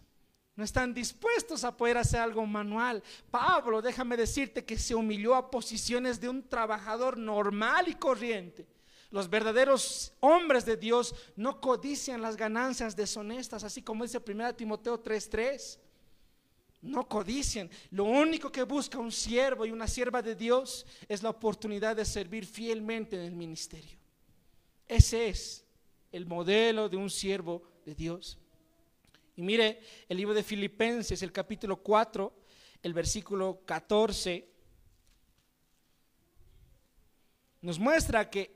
no están dispuestos a poder hacer algo manual. Pablo, déjame decirte que se humilló a posiciones de un trabajador normal y corriente. Los verdaderos hombres de Dios no codician las ganancias deshonestas, así como dice 1 Timoteo 3:3. No codician. Lo único que busca un siervo y una sierva de Dios es la oportunidad de servir fielmente en el ministerio. Ese es el modelo de un siervo de Dios. Y mire el libro de Filipenses, el capítulo 4, el versículo 14, nos muestra que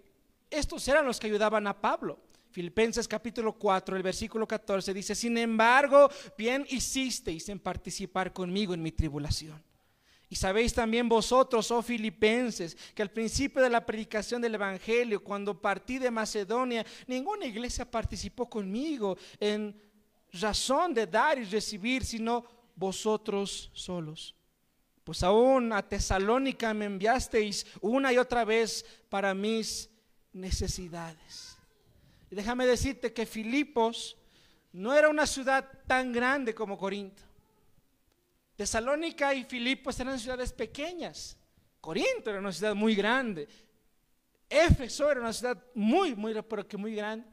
estos eran los que ayudaban a Pablo. Filipenses capítulo 4, el versículo 14 dice: sin embargo, bien hicisteis en participar conmigo en mi tribulación. Y sabéis también vosotros, oh filipenses, que al principio de la predicación del evangelio, cuando partí de Macedonia, ninguna iglesia participó conmigo en razón de dar y recibir, sino vosotros solos. Pues aún a Tesalónica me enviasteis una y otra vez para mis necesidades. Y déjame decirte que Filipos no era una ciudad tan grande como Corinto. Tesalónica y Filipos eran ciudades pequeñas. Corinto era una ciudad muy grande. Éfeso era una ciudad muy grande.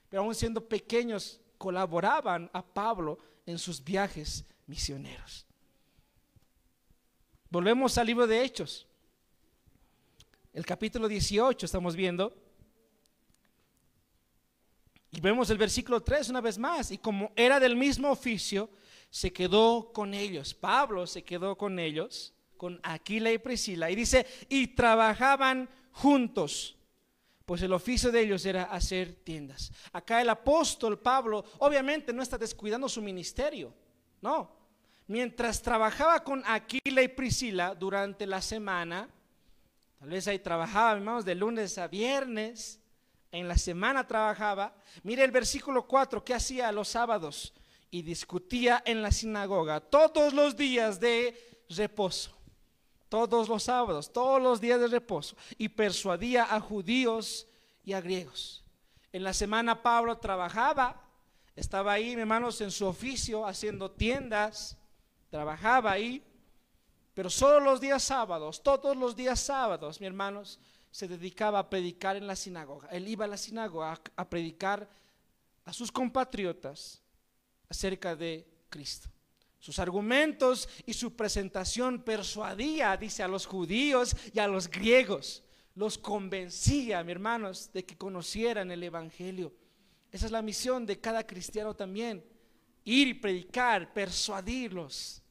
Pero aún siendo pequeños, colaboraban a Pablo en sus viajes misioneros. Volvemos al libro de Hechos. El capítulo 18 estamos viendo. Y vemos el versículo 3 una vez más. Y como era del mismo oficio, se quedó con ellos. Pablo se quedó con ellos, con Aquila y Priscila. Y dice, y trabajaban juntos, pues el oficio de ellos era hacer tiendas. Acá el apóstol Pablo obviamente no está descuidando su ministerio, no. Mientras trabajaba con Aquila y Priscila durante la semana, tal vez ahí trabajaba, hermanos, de lunes a viernes. En la semana trabajaba. Mire el versículo 4, ¿qué hacía los sábados? Y discutía en la sinagoga todos los días de reposo. Todos los sábados, todos los días de reposo. Y persuadía a judíos y a griegos. En la semana Pablo trabajaba, estaba ahí, mis hermanos, en su oficio, haciendo tiendas, trabajaba ahí. Pero solo los días sábados, todos los días sábados, mis hermanos, se dedicaba a predicar en la sinagoga. Él iba a la sinagoga a predicar a sus compatriotas acerca de Cristo. Sus argumentos y su presentación persuadía, dice, a los judíos y a los griegos. Los convencía, mis hermanos, de que conocieran el evangelio. Esa es la misión de cada cristiano también: ir y predicar, persuadirlos.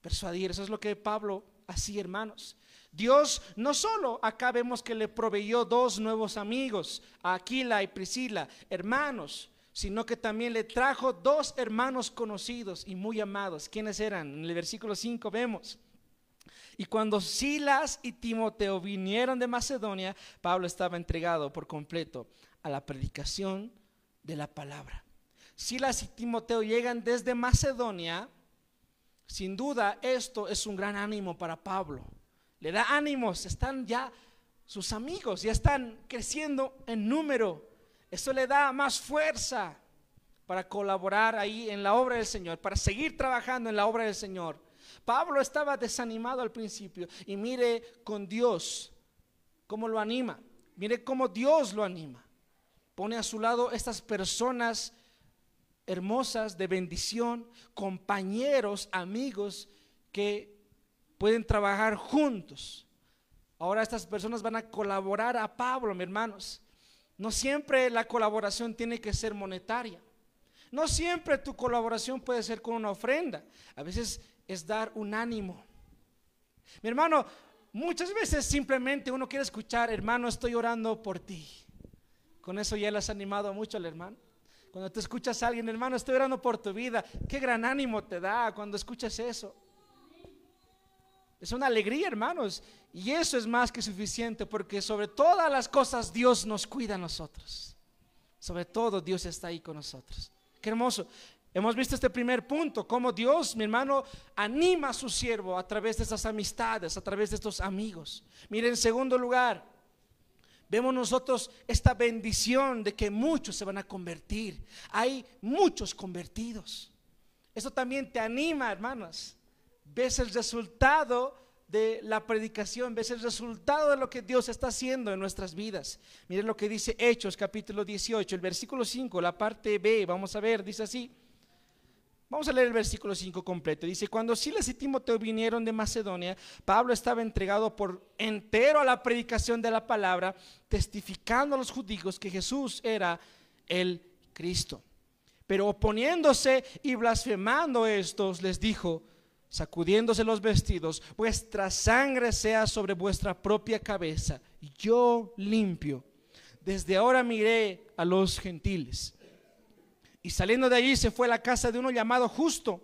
Persuadir, eso es lo que Pablo hacía, hermanos. Dios no solo acá vemos que le proveyó dos nuevos amigos, a Aquila y Priscila, hermanos, sino que también le trajo dos hermanos conocidos y muy amados. ¿Quiénes eran? En el versículo 5 vemos: y cuando Silas y Timoteo vinieron de Macedonia, Pablo estaba entregado por completo a la predicación de la palabra. Silas y Timoteo llegan desde Macedonia. Sin duda esto es un gran ánimo para Pablo. Le da ánimos, están ya sus amigos, ya están creciendo en número. Eso le da más fuerza para colaborar ahí en la obra del Señor, para seguir trabajando en la obra del Señor. Pablo estaba desanimado al principio, y mire con Dios cómo lo anima. Mire cómo Dios lo anima. Pone a su lado estas personas hermosas, de bendición, compañeros, amigos que pueden trabajar juntos. Ahora estas personas van a colaborar a Pablo, mis hermanos. No siempre la colaboración tiene que ser monetaria. No siempre tu colaboración puede ser con una ofrenda. A veces es dar un ánimo. Mi hermano, Muchas veces simplemente uno quiere escuchar: hermano, estoy orando por ti. Con eso ya le has animado mucho al hermano. Cuando te escuchas a alguien: hermano, estoy orando por tu vida, qué gran ánimo te da cuando escuchas eso. Es una alegría, hermanos, y eso es más que suficiente, porque sobre todas las cosas Dios nos cuida a nosotros. Sobre todo Dios está ahí con nosotros. Qué hermoso. Hemos visto este primer punto, cómo Dios, mi hermano, anima a su siervo a través de estas amistades, a través de estos amigos. Miren, en segundo lugar, vemos nosotros esta bendición de que muchos se van a convertir. Hay muchos convertidos. Eso también te anima, hermanos. Ves el resultado de la predicación, ves el resultado de lo que Dios está haciendo en nuestras vidas. Miren lo que dice Hechos capítulo 18, el versículo 5, la parte B, vamos a ver, dice así. Vamos a leer el versículo 5 completo. Dice: cuando Silas y Timoteo vinieron de Macedonia, Pablo estaba entregado por entero a la predicación de la palabra, testificando a los judíos que Jesús era el Cristo. Pero oponiéndose y blasfemando estos, les dijo, sacudiéndose los vestidos: vuestra sangre sea sobre vuestra propia cabeza, yo limpio. Desde ahora miré a los gentiles. Y saliendo de allí se fue a la casa de uno llamado Justo,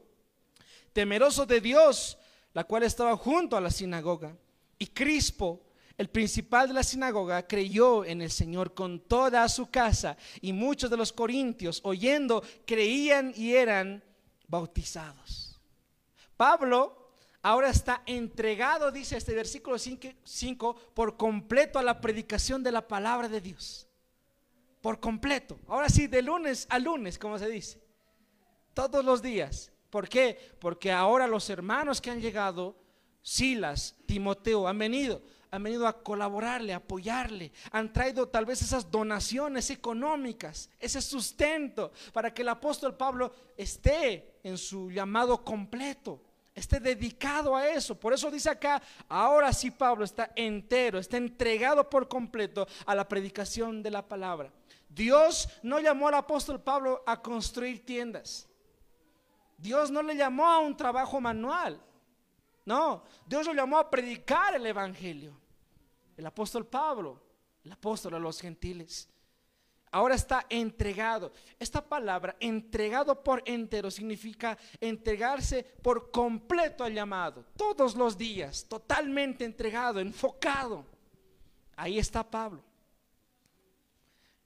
temeroso de Dios, la cual estaba junto a la sinagoga. Y Crispo, el principal de la sinagoga, creyó en el Señor con toda su casa. Y muchos de los corintios, oyendo, creían y eran bautizados. Pablo ahora está entregado, dice este versículo 5, por completo a la predicación de la palabra de Dios. Por completo. Ahora sí, de lunes a lunes, como se dice, todos los días. ¿Por qué? Porque ahora los hermanos que han llegado, Silas, Timoteo, han venido a colaborarle, a apoyarle. Han traído tal vez esas donaciones económicas, ese sustento, para que el apóstol Pablo esté en su llamado completo, esté dedicado a eso. Por eso dice acá: ahora sí Pablo está entero, está entregado por completo a la predicación de la palabra. Dios no llamó al apóstol Pablo a construir tiendas. Dios no le llamó a un trabajo manual. No, Dios lo llamó a predicar el evangelio. El apóstol Pablo, el apóstol a los gentiles, ahora está entregado. Esta palabra, entregado por entero, significa entregarse por completo al llamado. Todos los días, totalmente entregado, enfocado. Ahí está Pablo.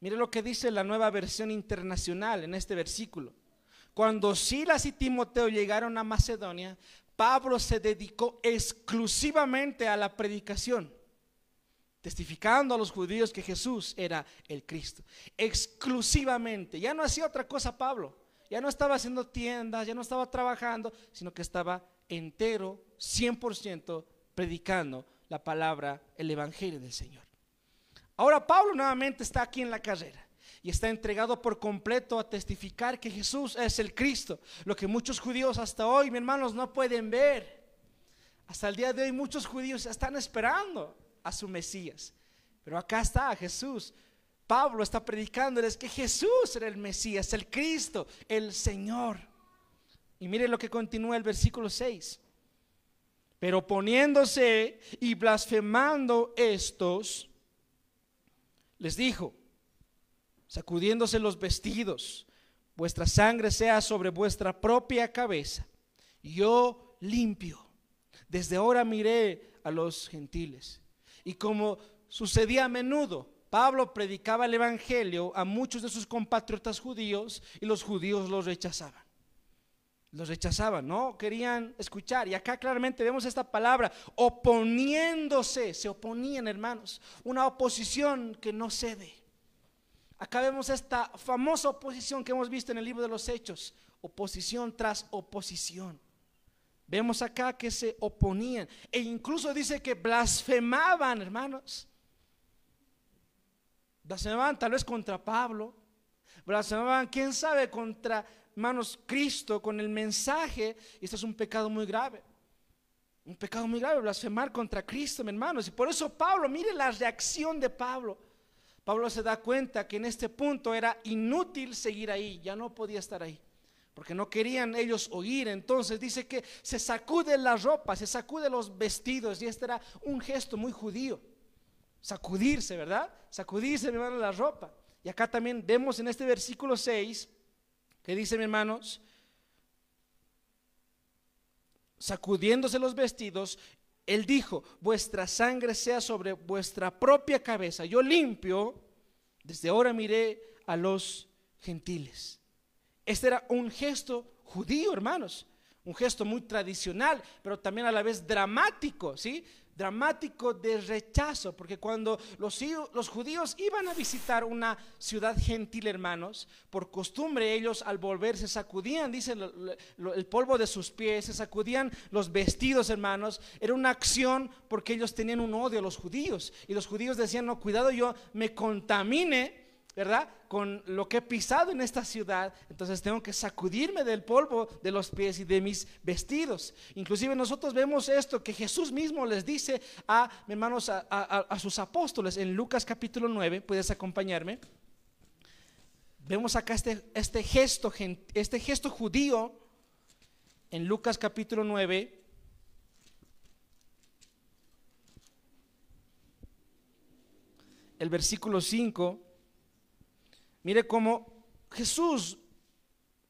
Mire lo que dice la Nueva Versión Internacional en este versículo. Cuando Silas y Timoteo llegaron a Macedonia, Pablo se dedicó exclusivamente a la predicación, testificando a los judíos que Jesús era el Cristo. Exclusivamente. Ya no hacía otra cosa Pablo. Ya no estaba haciendo tiendas, ya no estaba trabajando, sino que estaba entero, 100% predicando la palabra, el evangelio del Señor. Ahora Pablo nuevamente está aquí en la carrera y está entregado por completo a testificar que Jesús es el Cristo, lo que muchos judíos hasta hoy, mis hermanos, no pueden ver. Hasta el día de hoy muchos judíos están esperando a su Mesías, pero acá está Jesús. Pablo está predicándoles que Jesús era el Mesías, el Cristo, el Señor. Y mire lo que continúa el versículo 6. Pero poniéndose y blasfemando estos, les dijo, sacudiéndose los vestidos: vuestra sangre sea sobre vuestra propia cabeza, yo limpio. Desde ahora miré a los gentiles. Y como sucedía a menudo, Pablo predicaba el evangelio a muchos de sus compatriotas judíos y los judíos los rechazaban. Los rechazaban, no querían escuchar. Y acá claramente vemos esta palabra, oponiéndose. Se oponían, hermanos, una oposición que no cede. Acá vemos esta famosa oposición que hemos visto en el libro de los Hechos, oposición tras oposición. Vemos acá que se oponían e incluso dice que blasfemaban, hermanos. Blasfemaban tal vez contra Pablo, blasfemaban, quién sabe, contra, hermanos, Cristo, con el mensaje. Y esto es un pecado muy grave. Un pecado muy grave, blasfemar contra Cristo, mis hermanos. Y por eso Pablo, mire la reacción de Pablo. Pablo se da cuenta que en este punto era inútil seguir ahí, ya no podía estar ahí. porque no querían ellos oír. Entonces dice que se sacude la ropa, se sacude los vestidos, y este era un gesto muy judío, sacudirse, ¿verdad? Sacudirse, mi hermano, la ropa. Y acá también vemos en este versículo 6 que dice, mi hermanos, sacudiéndose los vestidos, él dijo: vuestra sangre sea sobre vuestra propia cabeza, yo limpio, desde ahora miré a los gentiles. Este era un gesto judío, hermanos, un gesto muy tradicional, pero también a la vez dramático, ¿sí? Dramático de rechazo, porque cuando los judíos iban a visitar una ciudad gentil, hermanos, por costumbre ellos al volver se sacudían, dice, el polvo de sus pies, se sacudían los vestidos, hermanos. Era una acción porque ellos tenían un odio a los judíos, y los judíos decían: no, cuidado, yo me contamine, ¿verdad?, con lo que he pisado en esta ciudad, entonces tengo que sacudirme del polvo de los pies y de mis vestidos. Inclusive nosotros vemos esto que Jesús mismo les dice a, hermanos, a sus apóstoles en Lucas capítulo 9. Puedes acompañarme. Vemos acá este gesto judío en Lucas capítulo 9. El versículo 5. Mire cómo Jesús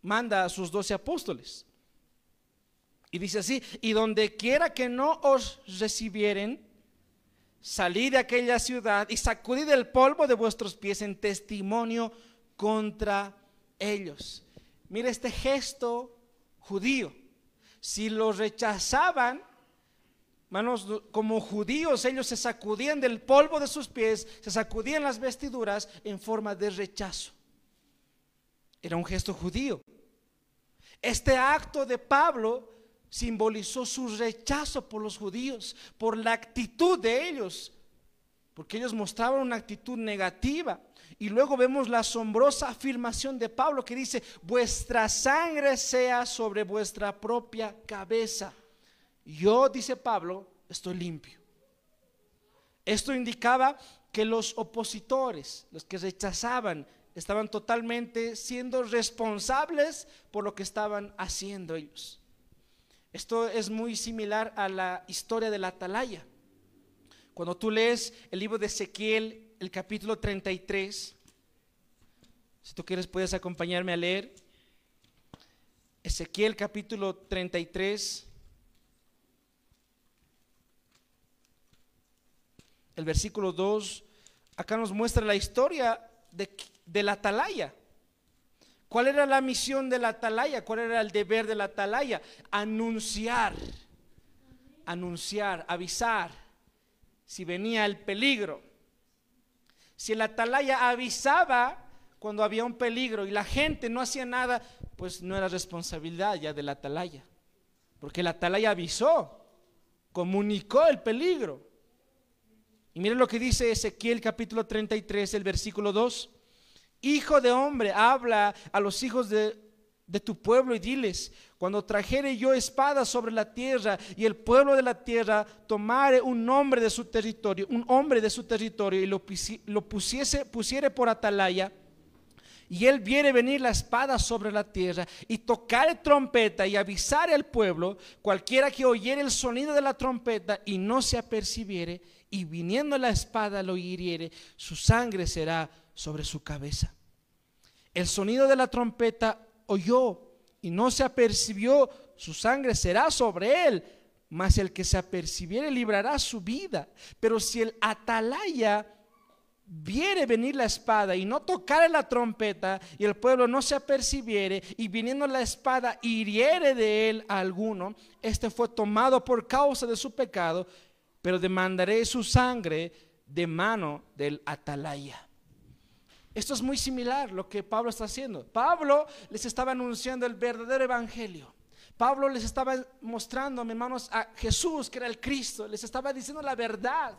manda a sus 12 apóstoles. Y dice así: y donde quiera que no os recibieren, salid de aquella ciudad y sacudid el polvo de vuestros pies en testimonio contra ellos. Mire este gesto judío. Si los rechazaban, hermanos, como judíos, ellos se sacudían del polvo de sus pies, se sacudían las vestiduras en forma de rechazo. Era un gesto judío. Este acto de Pablo simbolizó su rechazo por los judíos, por la actitud de ellos, porque ellos mostraban una actitud negativa. Y luego vemos la asombrosa afirmación de Pablo que dice: vuestra sangre sea sobre vuestra propia cabeza. Yo, dice Pablo, estoy limpio. Esto indicaba que los opositores, los que rechazaban, estaban totalmente siendo responsables por lo que estaban haciendo ellos. Esto es muy similar a la historia de la atalaya. Cuando tú lees el libro de Ezequiel, el capítulo 33, si tú quieres puedes acompañarme a leer Ezequiel capítulo 33, el versículo 2. Acá nos muestra la historia de la atalaya. ¿Cuál era la misión de la atalaya? ¿Cuál era el deber de la atalaya? Anunciar, avisar si venía el peligro. Si el atalaya avisaba cuando había un peligro y la gente no hacía nada, pues no era responsabilidad ya del atalaya, porque el atalaya avisó, comunicó el peligro. Y miren lo que dice Ezequiel capítulo 33, el versículo 2. Hijo de hombre, habla a los hijos de tu pueblo y diles: cuando trajere yo espada sobre la tierra y el pueblo de la tierra tomare un hombre de su territorio, y lo pusiere por atalaya, y él viere venir la espada sobre la tierra y tocare trompeta y avisare al pueblo, cualquiera que oyere el sonido de la trompeta y no se apercibiere, y viniendo la espada lo hiriere, su sangre será sobre su cabeza. El sonido de la trompeta oyó y no se apercibió, su sangre será sobre él, mas el que se apercibiere librará su vida. Pero si el atalaya viere venir la espada y no tocare la trompeta, y el pueblo no se apercibiere, y viniendo la espada hiriere de él a alguno, este fue tomado por causa de su pecado, pero demandaré su sangre de mano del atalaya. Esto es muy similar a lo que Pablo está haciendo. Pablo les estaba anunciando el verdadero evangelio. Pablo les estaba mostrando, mis hermanos, a Jesús, que era el Cristo. Les estaba diciendo la verdad.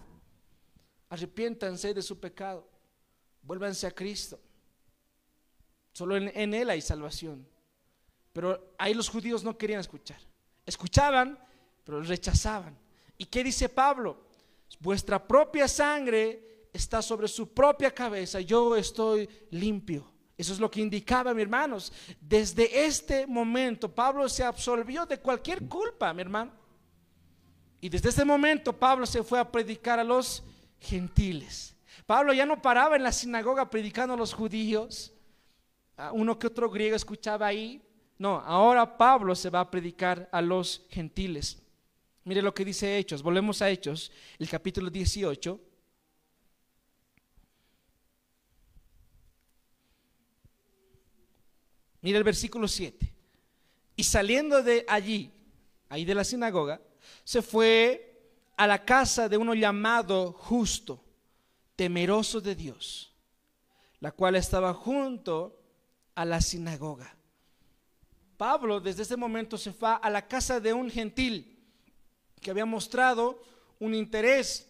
Arrepiéntanse de su pecado, vuélvanse a Cristo. Solo en Él hay salvación. Pero ahí los judíos no querían escuchar. Escuchaban, pero rechazaban. ¿Y qué dice Pablo? Vuestra propia sangre está sobre su propia cabeza, yo estoy limpio. Eso es lo que indicaba, mis hermanos. Desde este momento Pablo se absolvió de cualquier culpa, mi hermano. Y desde este momento Pablo se fue a predicar a los gentiles. Pablo ya no paraba en la sinagoga predicando a los judíos. Uno que otro griego escuchaba ahí. No, ahora Pablo se va a predicar a los gentiles. Mire lo que dice Hechos. Volvemos a Hechos, el capítulo 18. Mire el versículo 7. Y saliendo de allí, ahí de la sinagoga, se fue a la casa de uno llamado Justo, temeroso de Dios, la cual estaba junto a la sinagoga. Pablo desde ese momento se fue a la casa de un gentil que había mostrado un interés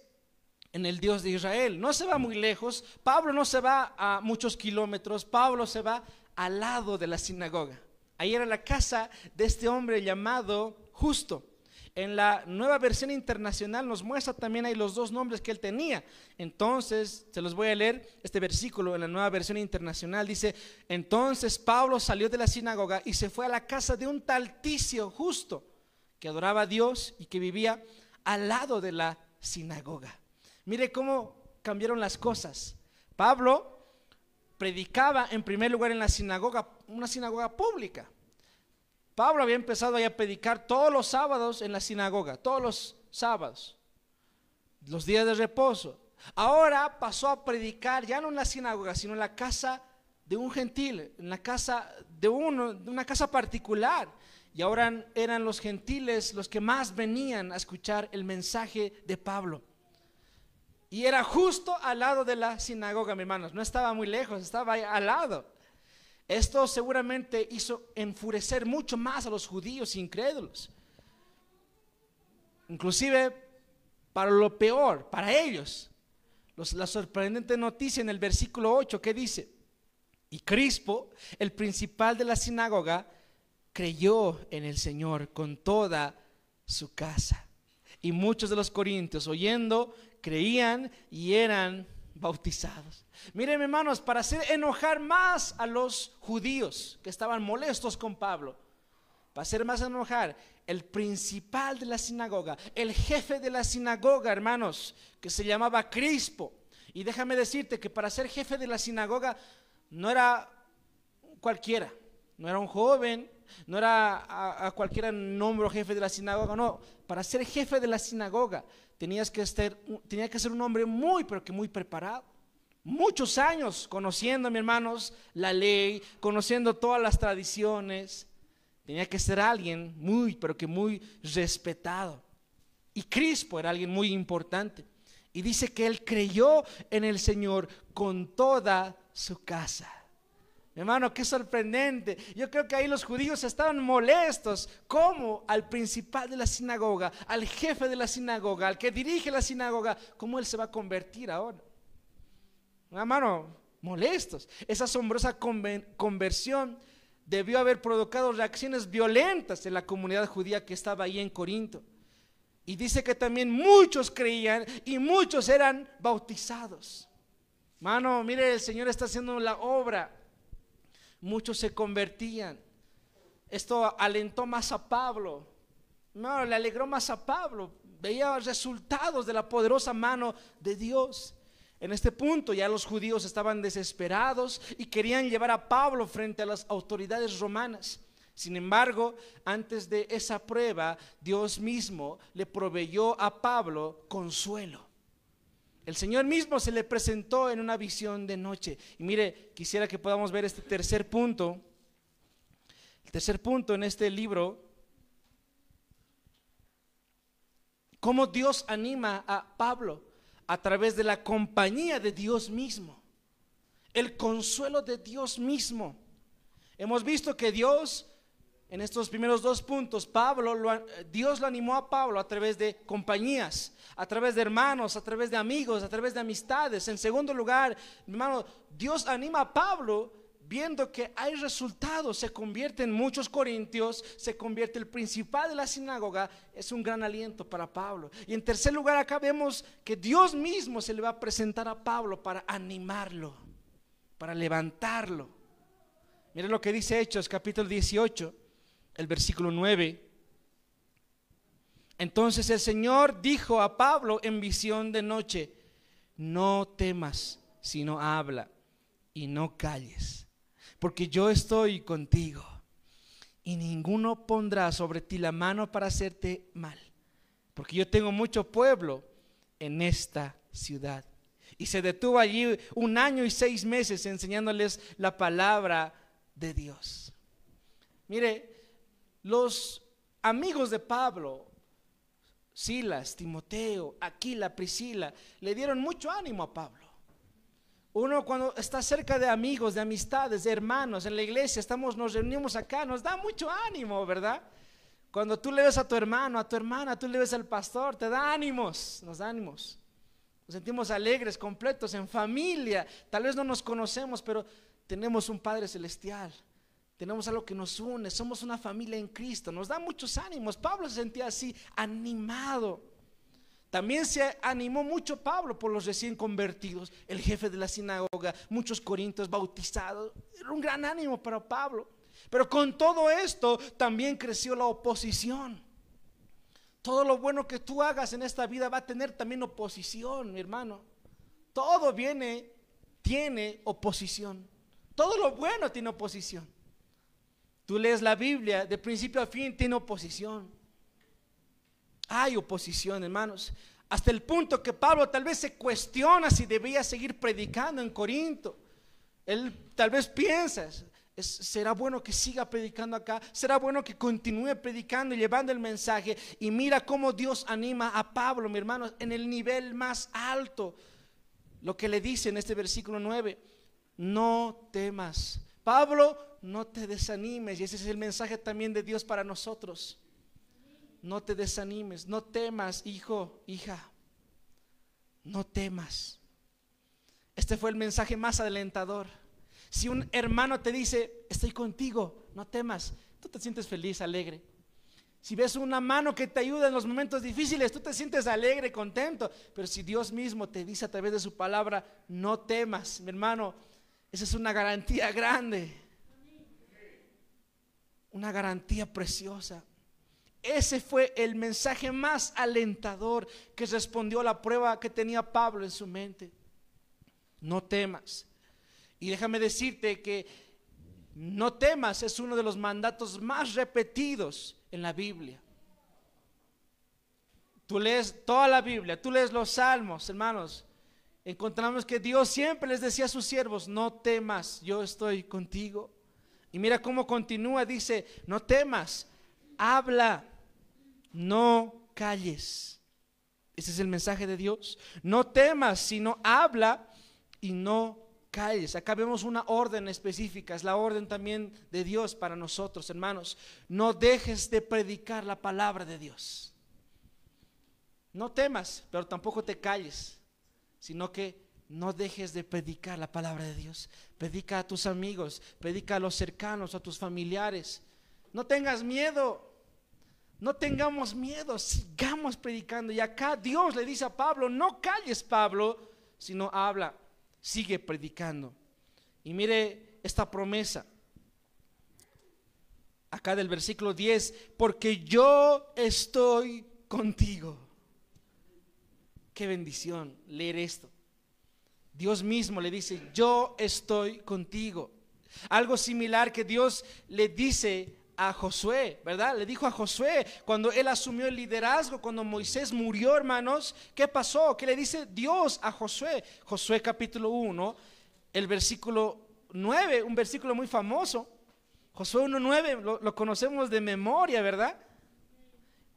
en el Dios de Israel. No se va muy lejos, Pablo no se va a muchos kilómetros, Pablo se va al lado de la sinagoga. Ahí era la casa de este hombre llamado Justo. En la Nueva Versión Internacional nos muestra también ahí los dos nombres que él tenía. Entonces, se los voy a leer este versículo en la Nueva Versión Internacional. Dice: entonces Pablo salió de la sinagoga y se fue a la casa de un tal Ticio Justo, que adoraba a Dios y que vivía al lado de la sinagoga. Mire cómo cambiaron las cosas. Pablo predicaba en primer lugar en la sinagoga, una sinagoga pública. Pablo había empezado a predicar todos los sábados en la sinagoga, todos los sábados, los días de reposo. Ahora pasó a predicar ya no en la sinagoga, sino en la casa de un gentil, en la casa de una casa particular. Y ahora eran los gentiles los que más venían a escuchar el mensaje de Pablo. Y era justo al lado de la sinagoga, mis hermanos, no estaba muy lejos, estaba ahí al lado. Esto seguramente hizo enfurecer mucho más a los judíos incrédulos. Inclusive para lo peor, para ellos. La sorprendente noticia en el versículo 8 que dice: y Crispo, el principal de la sinagoga, creyó en el Señor con toda su casa. Y muchos de los corintios, oyendo, creían y eran bautizados. Miren, hermanos, para hacer enojar más a los judíos que estaban molestos con Pablo, para hacer más enojar, el principal de la sinagoga, el jefe de la sinagoga, hermanos, que se llamaba Crispo. Y déjame decirte que para ser jefe de la sinagoga no era cualquiera, no era un joven, no era a cualquiera nombre jefe de la sinagoga, no. Para ser jefe de la sinagoga tenía que ser un hombre muy, pero que muy preparado. Muchos años conociendo, mis hermanos, la ley, conociendo todas las tradiciones. Tenía que ser alguien muy, pero que muy respetado. Y Crispo era alguien muy importante. Y dice que él creyó en el Señor con toda su casa. Mi hermano, qué sorprendente. Yo creo que ahí los judíos estaban molestos. ¿Cómo al principal de la sinagoga, al jefe de la sinagoga, al que dirige la sinagoga, cómo él se va a convertir ahora? Mi hermano, molestos. Esa asombrosa conversión debió haber provocado reacciones violentas en la comunidad judía que estaba ahí en Corinto. Y dice que también muchos creían y muchos eran bautizados. Hermano, mire, el Señor está haciendo la obra. Muchos se convertían. Esto alentó más a Pablo. No, le alegró más a Pablo. Veía resultados de la poderosa mano de Dios. En este punto ya los judíos estaban desesperados y querían llevar a Pablo frente a las autoridades romanas. Sin embargo, antes de esa prueba, Dios mismo le proveyó a Pablo consuelo. El Señor mismo se le presentó en una visión de noche. Y mire, quisiera que podamos ver este tercer punto. El tercer punto en este libro, cómo Dios anima a Pablo a través de la compañía de Dios mismo, el consuelo de Dios mismo. Hemos visto que Dios, en estos primeros dos puntos, Dios lo animó a Pablo a través de compañías, a través de hermanos, a través de amigos, a través de amistades. En segundo lugar, hermano, Dios anima a Pablo viendo que hay resultados. Se convierte en muchos corintios, se convierte el principal de la sinagoga. Es un gran aliento para Pablo. Y en tercer lugar, acá vemos que Dios mismo se le va a presentar a Pablo para animarlo, para levantarlo. Miren lo que dice Hechos, capítulo 18, el versículo 9. Entonces el Señor dijo a Pablo en visión de noche: no temas, sino habla y no calles, porque yo estoy contigo, y ninguno pondrá sobre ti la mano para hacerte mal, porque yo tengo mucho pueblo en esta ciudad. Y se detuvo allí 1 año y 6 meses enseñándoles la palabra de Dios. Mire, los amigos de Pablo, Silas, Timoteo, Aquila, Priscila, le dieron mucho ánimo a Pablo. Uno cuando está cerca de amigos, de amistades, de hermanos en la iglesia, nos reunimos acá, nos da mucho ánimo, ¿verdad? Cuando tú le ves a tu hermano, a tu hermana, tú le ves al pastor, te da ánimos, nos da ánimos. Nos sentimos alegres, completos, en familia. Tal vez no nos conocemos, pero tenemos un Padre Celestial. Tenemos algo que nos une, somos una familia en Cristo, nos da muchos ánimos. Pablo se sentía así, animado. También se animó mucho Pablo por los recién convertidos, el jefe de la sinagoga, muchos corintios bautizados. Era un gran ánimo para Pablo. Pero con todo esto también creció la oposición. Todo lo bueno que tú hagas en esta vida va a tener también oposición, mi hermano. Todo tiene oposición. Todo lo bueno tiene oposición. Tú lees la Biblia, de principio a fin tiene oposición. Hay oposición, hermanos. Hasta el punto que Pablo tal vez se cuestiona si debía seguir predicando en Corinto. Él tal vez piensa: ¿será bueno que siga predicando acá? ¿Será bueno que continúe predicando y llevando el mensaje? Y mira cómo Dios anima a Pablo, mi hermano, en el nivel más alto. Lo que le dice en este versículo 9: no temas. Pablo, no te desanimes. Y ese es el mensaje también de Dios para nosotros. No te desanimes, no temas, hijo, hija. No temas. Este fue el mensaje más alentador. Si un hermano te dice: estoy contigo, no temas, tú te sientes feliz, alegre. Si ves una mano que te ayuda en los momentos difíciles, tú te sientes alegre, contento. Pero si Dios mismo te dice a través de su palabra: no temas, mi hermano, esa es una garantía grande, una garantía preciosa. Ese fue el mensaje más alentador que respondió a la prueba que tenía Pablo en su mente. No temas. Y déjame decirte que no temas es uno de los mandatos más repetidos en la Biblia. Tú lees toda la Biblia, tú lees los salmos, hermanos, encontramos que Dios siempre les decía a sus siervos: no temas, yo estoy contigo. Y mira cómo continúa, dice: no temas, habla, no calles. Ese es el mensaje de Dios. No temas, sino habla y no calles. Acá vemos una orden específica, es la orden también de Dios para nosotros, hermanos. No dejes de predicar la palabra de Dios. No temas, pero tampoco te calles, sino que no dejes de predicar la palabra de Dios. Predica a tus amigos, predica a los cercanos, a tus familiares. No tengas miedo, no tengamos miedo, sigamos predicando. Y acá Dios le dice a Pablo: no calles, Pablo, sino habla, sigue predicando. Y mire esta promesa acá del versículo 10: porque yo estoy contigo. Qué bendición leer esto. Dios mismo le dice: yo estoy contigo. Algo similar que Dios le dice a Josué, ¿verdad? Le dijo a Josué cuando él asumió el liderazgo, cuando Moisés murió, hermanos. ¿Qué pasó? ¿Qué le dice Dios a Josué? Josué capítulo 1, el versículo 9, un versículo muy famoso. Josué 1:9, lo conocemos de memoria, ¿verdad?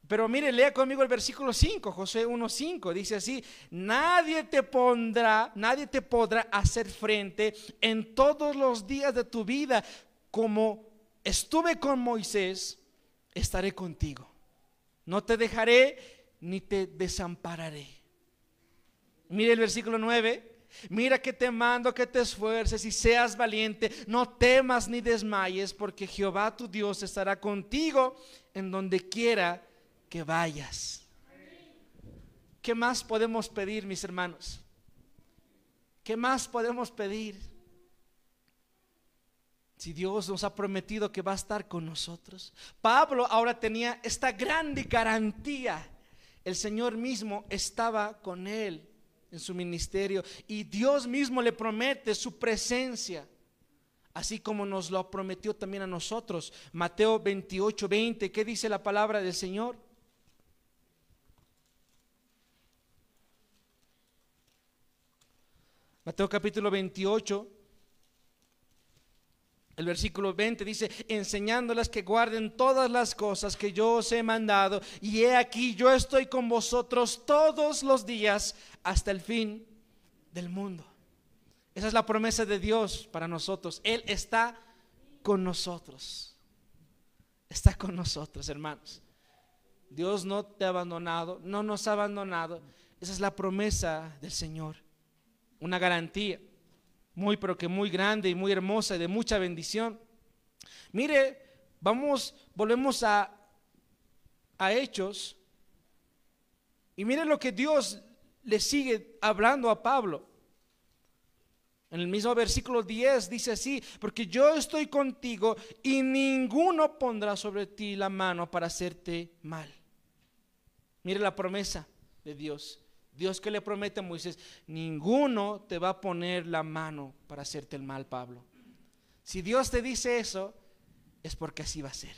Pero mire, lea conmigo el versículo 5, Josué 1:5, dice así: nadie te podrá hacer frente en todos los días de tu vida. Como estuve con Moisés, estaré contigo. No te dejaré ni te desampararé. Mire el versículo 9. Mira que te mando que te esfuerces y seas valiente. No temas ni desmayes, porque Jehová tu Dios estará contigo en donde quiera que vayas. ¿Qué más podemos pedir, mis hermanos? ¿Qué más podemos pedir? Si Dios nos ha prometido que va a estar con nosotros. Pablo ahora tenía esta grande garantía. El Señor mismo estaba con él en su ministerio y Dios mismo le promete su presencia, así como nos lo prometió también a nosotros. Mateo 28:20, ¿qué dice la palabra del Señor? Mateo capítulo 28, el versículo 20 dice: enseñándolas que guarden todas las cosas que yo os he mandado, y he aquí yo estoy con vosotros todos los días hasta el fin del mundo. Esa es la promesa de Dios para nosotros. Él está con nosotros. Está con nosotros, hermanos. Dios no te ha abandonado, no nos ha abandonado. Esa es la promesa del Señor. Una garantía muy, pero que muy grande y muy hermosa y de mucha bendición. Mire, volvemos a Hechos, y mire lo que Dios le sigue hablando a Pablo. En el mismo versículo 10 dice así: porque yo estoy contigo y ninguno pondrá sobre ti la mano para hacerte mal. Mire la promesa de Dios. Dios que le promete a Moisés: ninguno te va a poner la mano para hacerte el mal, Pablo. Si Dios te dice eso, es porque así va a ser.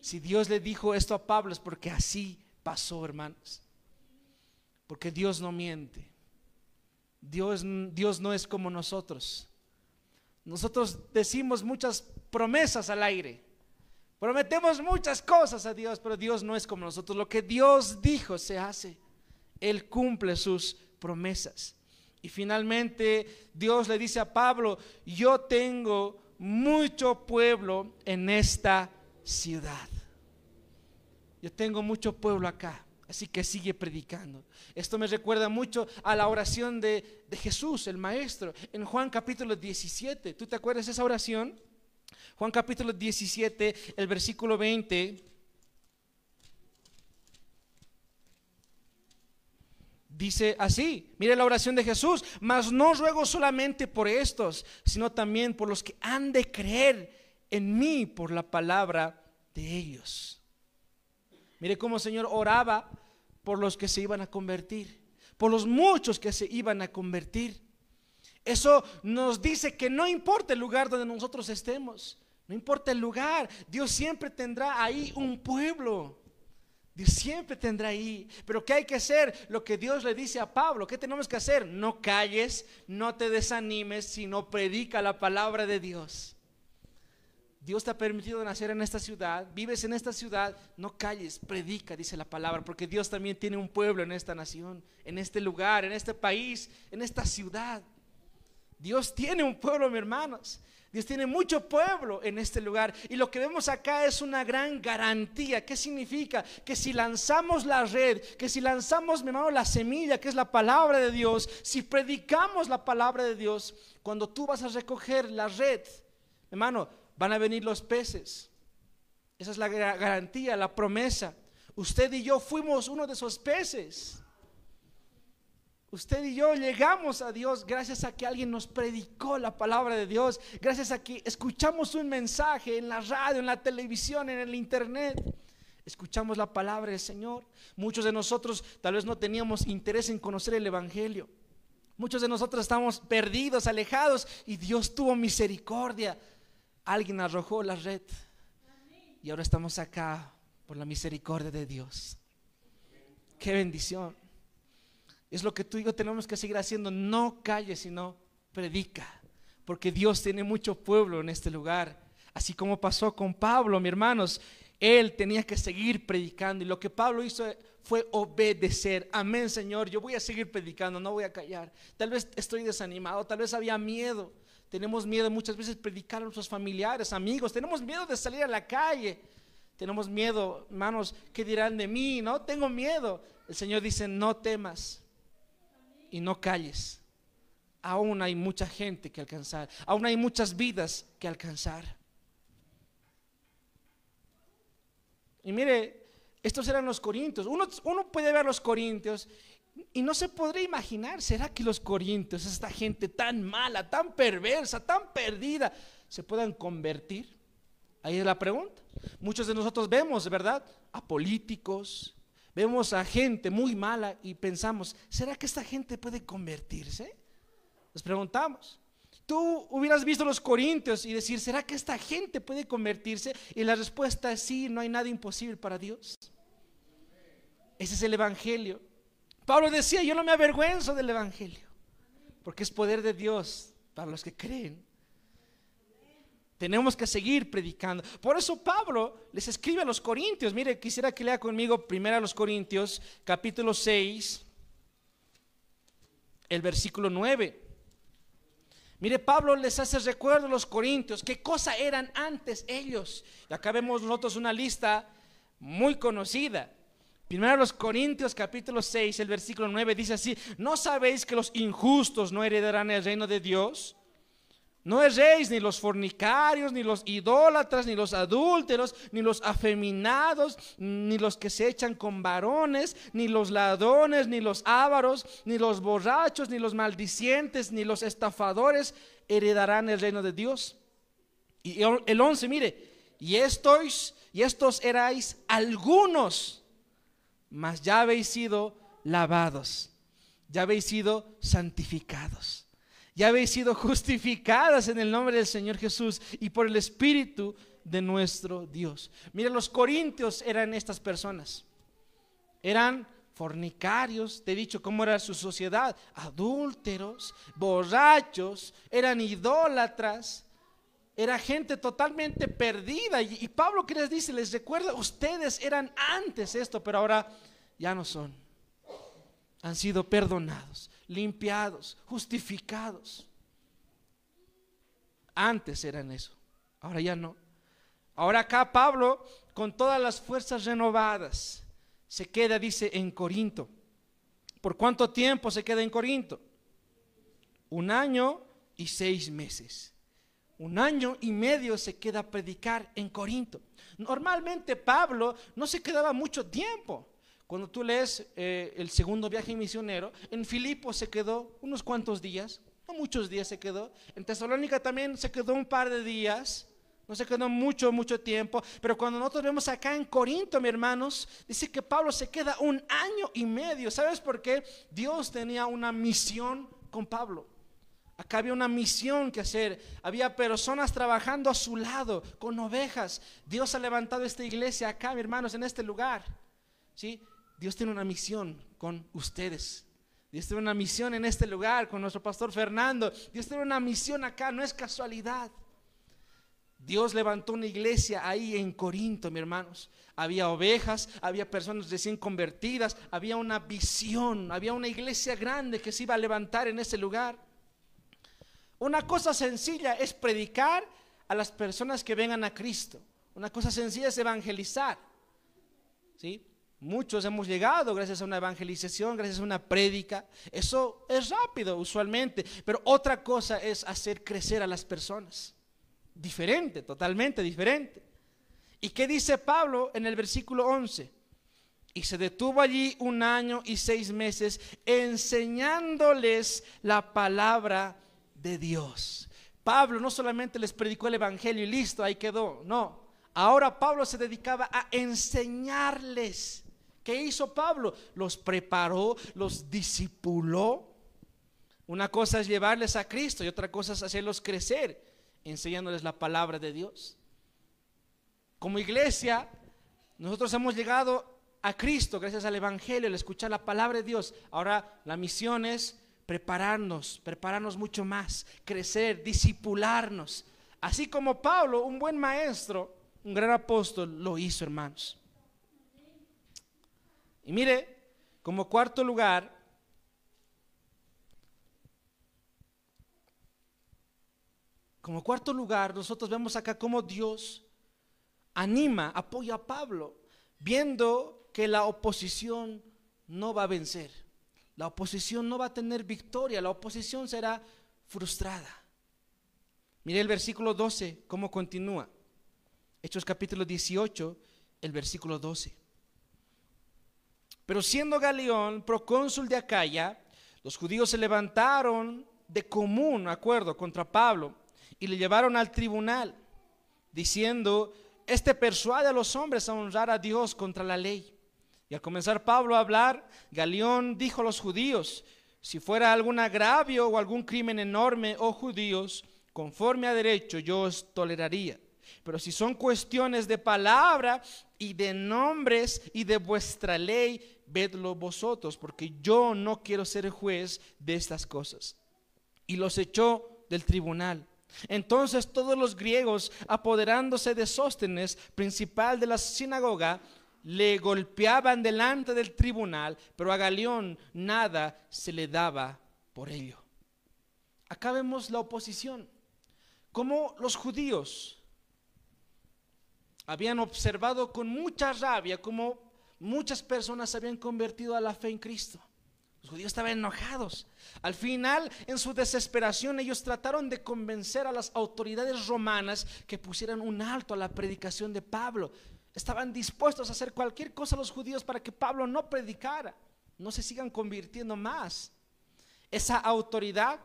Si Dios le dijo esto a Pablo, es porque así pasó, hermanos. Porque Dios no miente. Dios no es como nosotros. Nosotros decimos muchas promesas al aire, prometemos muchas cosas a Dios, pero Dios no es como nosotros. Lo que Dios dijo se hace. Él cumple sus promesas. Y finalmente Dios le dice a Pablo: yo tengo mucho pueblo en esta ciudad. Yo tengo mucho pueblo acá, así que sigue predicando. Esto me recuerda mucho a la oración de Jesús, el Maestro, en Juan capítulo 17. ¿Tú te acuerdas de esa oración? Juan capítulo 17, el versículo 20. Dice así, mire la oración de Jesús: mas no ruego solamente por estos, sino también por los que han de creer en mí por la palabra de ellos. Mire cómo el Señor oraba por los que se iban a convertir, por los muchos que se iban a convertir. Eso nos dice que no importa el lugar donde nosotros estemos, no importa el lugar, Dios siempre tendrá ahí un pueblo. Dios siempre tendrá ahí. Pero ¿qué hay que hacer? Lo que Dios le dice a Pablo. ¿Qué tenemos que hacer? No calles, no te desanimes, sino predica la palabra de Dios. Dios te ha permitido nacer en esta ciudad, vives en esta ciudad, no calles, predica, dice la palabra, porque Dios también tiene un pueblo en esta nación, en este lugar, en este país, en esta ciudad. Dios tiene un pueblo, mis hermanos. Dios tiene mucho pueblo en este lugar, y lo que vemos acá es una gran garantía. ¿Qué significa? Que si lanzamos la red, que si lanzamos, mi hermano, la semilla, que es la palabra de Dios, si predicamos la palabra de Dios, cuando tú vas a recoger la red, hermano, van a venir los peces. Esa es la garantía, la promesa. Usted y yo fuimos uno de esos peces. Usted y yo llegamos a Dios gracias a que alguien nos predicó la palabra de Dios, gracias a que escuchamos un mensaje en la radio, en la televisión, en el internet. Escuchamos la palabra del Señor. Muchos de nosotros tal vez no teníamos interés en conocer el evangelio. Muchos de nosotros estamos perdidos, alejados, y Dios tuvo misericordia. Alguien arrojó la red y ahora estamos acá por la misericordia de Dios. Qué bendición. Es lo que tú y yo tenemos que seguir haciendo. No calles, sino predica, porque Dios tiene mucho pueblo en este lugar. Así como pasó con Pablo, mis hermanos, él tenía que seguir predicando, y lo que Pablo hizo fue obedecer. Amén, Señor, yo voy a seguir predicando, no voy a callar. Tal vez estoy desanimado, tal vez había miedo. Tenemos miedo muchas veces de predicar a nuestros familiares, amigos. Tenemos miedo de salir a la calle. Tenemos miedo, hermanos, ¿qué dirán de mí? No, tengo miedo. El Señor dice: no temas y no calles. Aún hay mucha gente que alcanzar, aún hay muchas vidas que alcanzar. Y mire, estos eran los corintios. Uno puede ver a los corintios y no se podría imaginar, ¿será que los corintios, esta gente tan mala, tan perversa, tan perdida, se puedan convertir? Ahí es la pregunta. Muchos de nosotros vemos, ¿verdad?, a políticos, vemos a gente muy mala y pensamos, ¿será que esta gente puede convertirse? Nos preguntamos. Tú hubieras visto los Corintios y decir, ¿será que esta gente puede convertirse? Y la respuesta es sí, no hay nada imposible para Dios. Ese es el evangelio. Pablo decía, yo no me avergüenzo del evangelio, porque es poder de Dios para los que creen. Tenemos que seguir predicando. Por eso Pablo les escribe a los Corintios. Mire, quisiera que lea conmigo primero a los Corintios, capítulo 6, el versículo 9. Mire, Pablo les hace recuerdo a los Corintios qué cosa eran antes ellos. Y acá vemos nosotros una lista muy conocida. Primero los Corintios capítulo 6, el versículo 9 dice así: ¿no sabéis que los injustos no heredarán el reino de Dios? No erréis, ni los fornicarios, ni los idólatras, ni los adúlteros, ni los afeminados, ni los que se echan con varones, ni los ladrones, ni los ávaros, ni los borrachos, ni los maldicientes, ni los estafadores heredarán el reino de Dios. Y el 11, mire, y estos erais algunos, mas ya habéis sido lavados, ya habéis sido santificados, ya habéis sido justificadas en el nombre del Señor Jesús y por el Espíritu de nuestro Dios. Mira, los corintios eran estas personas. Eran fornicarios, te he dicho cómo era su sociedad, adúlteros, borrachos, eran idólatras, era gente totalmente perdida. Y Pablo, ¿qué les dice? Les recuerda, ustedes eran antes esto, pero ahora ya no son. Han sido perdonados, limpiados, justificados. Antes eran eso, ahora ya no. Ahora acá Pablo, con todas las fuerzas renovadas, se queda, dice, en Corinto. ¿Por cuánto tiempo se queda en Corinto? 1 año y 6 meses. 1 año y medio se queda a predicar en Corinto. Normalmente Pablo no se quedaba mucho tiempo. Cuando tú lees el segundo viaje misionero, en Filipos se quedó unos cuantos días, no muchos días se quedó. En Tesalónica también se quedó un par de días, no se quedó mucho tiempo. Pero cuando nosotros vemos acá en Corinto, mis hermanos, dice que Pablo se queda 1 año y medio. ¿Sabes por qué? Dios tenía una misión con Pablo. Acá había una misión que hacer, había personas trabajando a su lado, con ovejas. Dios ha levantado esta iglesia acá, mis hermanos, en este lugar, ¿sí? Dios tiene una misión con ustedes. Dios tiene una misión en este lugar con nuestro pastor Fernando. Dios tiene una misión acá, no es casualidad. Dios levantó una iglesia ahí en Corinto, mis hermanos. Había ovejas, había personas recién convertidas, había una visión, había una iglesia grande que se iba a levantar en ese lugar. Una cosa sencilla es predicar a las personas que vengan a Cristo. Una cosa sencilla es evangelizar, ¿sí? Muchos hemos llegado gracias a una evangelización, gracias a una prédica. Eso es rápido usualmente, pero otra cosa es hacer crecer a las personas. Diferente, totalmente diferente. ¿Y qué dice Pablo en el versículo 11? Y se detuvo allí 1 año y 6 meses enseñándoles la palabra de Dios. Pablo no solamente les predicó el evangelio y listo, ahí quedó. No, ahora Pablo se dedicaba a enseñarles. ¿Qué hizo Pablo? Los preparó, los discipuló. Una cosa es llevarles a Cristo y otra cosa es hacerlos crecer, enseñándoles la palabra de Dios. Como iglesia, nosotros hemos llegado a Cristo gracias al evangelio, al escuchar la palabra de Dios. Ahora la misión es prepararnos mucho más, crecer, discipularnos. Así como Pablo, un buen maestro, un gran apóstol, lo hizo, hermanos. Y mire, como cuarto lugar, nosotros vemos acá cómo Dios anima, apoya a Pablo, viendo que la oposición no va a vencer, la oposición no va a tener victoria, la oposición será frustrada. Mire el versículo 12, cómo continúa. Hechos capítulo 18, el versículo 12. Pero siendo Galión procónsul de Acaya, los judíos se levantaron de común acuerdo contra Pablo y le llevaron al tribunal, diciendo: este persuade a los hombres a honrar a Dios contra la ley. Y al comenzar Pablo a hablar, Galión dijo a los judíos: si fuera algún agravio o algún crimen enorme, oh judíos, conforme a derecho yo os toleraría. Pero si son cuestiones de palabra y de nombres y de vuestra ley, vedlo vosotros, porque yo no quiero ser juez de estas cosas. Y los echó del tribunal. Entonces todos los griegos, apoderándose de Sóstenes, principal de la sinagoga, le golpeaban delante del tribunal, pero a Galión nada se le daba por ello. Acá vemos la oposición, cómo los judíos habían observado con mucha rabia cómo muchas personas se habían convertido a la fe en Cristo. Los judíos estaban enojados. Al final, en su desesperación, ellos trataron de convencer a las autoridades romanas que pusieran un alto a la predicación de Pablo. Estaban dispuestos a hacer cualquier cosa los judíos para que Pablo no predicara, no se sigan convirtiendo más. Esa autoridad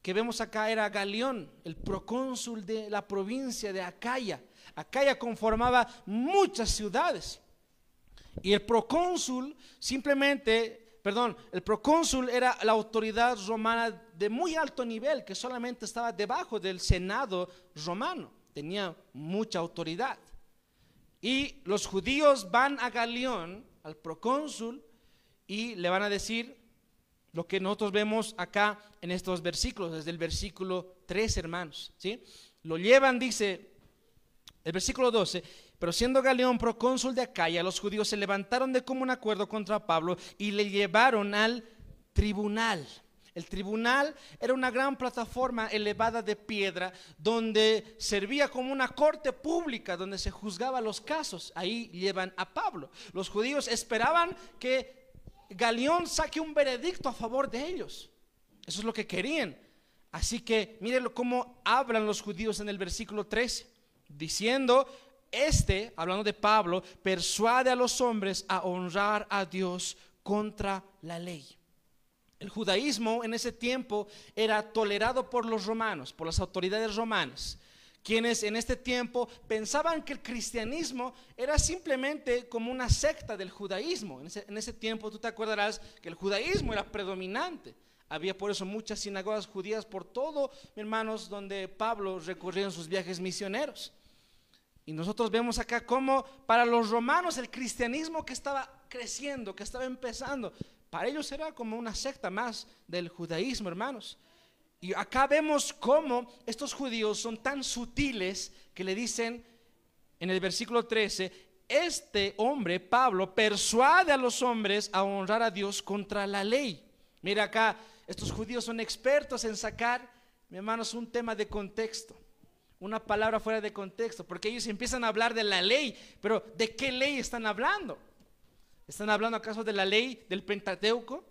que vemos acá era Galión, el procónsul de la provincia de Acaya. Acaya conformaba muchas ciudades. Y el procónsul el procónsul era la autoridad romana de muy alto nivel, que solamente estaba debajo del senado romano. Tenía mucha autoridad. Y los judíos van a Galión, al procónsul, y le van a decir lo que nosotros vemos acá en estos versículos, desde el versículo 3, hermanos, ¿sí? Lo llevan, dice el versículo 12: pero siendo Galión procónsul de Acaya, los judíos se levantaron de común acuerdo contra Pablo y le llevaron al tribunal. El tribunal era una gran plataforma elevada de piedra donde servía como una corte pública donde se juzgaban los casos. Ahí llevan a Pablo. Los judíos esperaban que Galión saque un veredicto a favor de ellos. Eso es lo que querían. Así que mírenlo cómo hablan los judíos en el versículo 13, diciendo: hablando de Pablo, persuade a los hombres a honrar a Dios contra la ley. El judaísmo en ese tiempo era tolerado por los romanos, por las autoridades romanas, quienes en este tiempo pensaban que el cristianismo era simplemente como una secta del judaísmo. En ese tiempo tú te acordarás que el judaísmo era predominante. Había por eso muchas sinagogas judías por todo, hermanos, donde Pablo recorrió en sus viajes misioneros. Y nosotros vemos acá cómo para los romanos el cristianismo que estaba creciendo, que estaba empezando, para ellos era como una secta más del judaísmo, hermanos. Y acá vemos cómo estos judíos son tan sutiles que le dicen en el versículo 13: este hombre, Pablo, persuade a los hombres a honrar a Dios contra la ley. Mira acá, estos judíos son expertos en sacar, mi hermanos, un tema de contexto, una palabra fuera de contexto, porque ellos empiezan a hablar de la ley, pero ¿de qué ley están hablando? ¿Están hablando acaso de la ley del Pentateuco?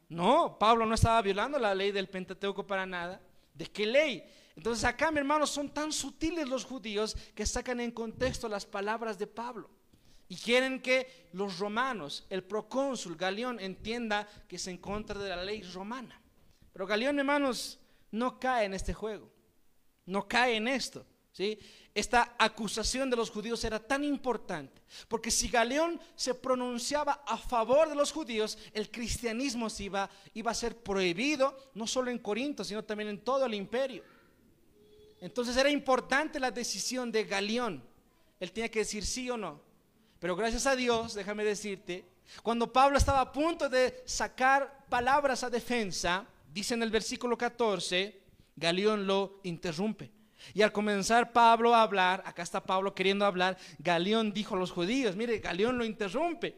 No, Pablo no estaba violando la ley del Pentateuco para nada. ¿De qué ley? Entonces acá, mi hermano, son tan sutiles los judíos que sacan en contexto las palabras de Pablo y quieren que los romanos, el procónsul Galión, entienda que es en contra de la ley romana. Pero Galión, hermanos, no cae en este juego, no cae en esto, ¿sí? Esta acusación de los judíos era tan importante, porque si Galión se pronunciaba a favor de los judíos, el cristianismo iba a ser prohibido, no solo en Corinto, sino también en todo el imperio. Entonces era importante la decisión de Galión. Él tenía que decir sí o no. Pero gracias a Dios, déjame decirte, cuando Pablo estaba a punto de sacar palabras a defensa, dice en el versículo 14, Galión lo interrumpe. Y al comenzar Pablo a hablar, acá está Pablo queriendo hablar, Galión dijo a los judíos, mire, Galión lo interrumpe: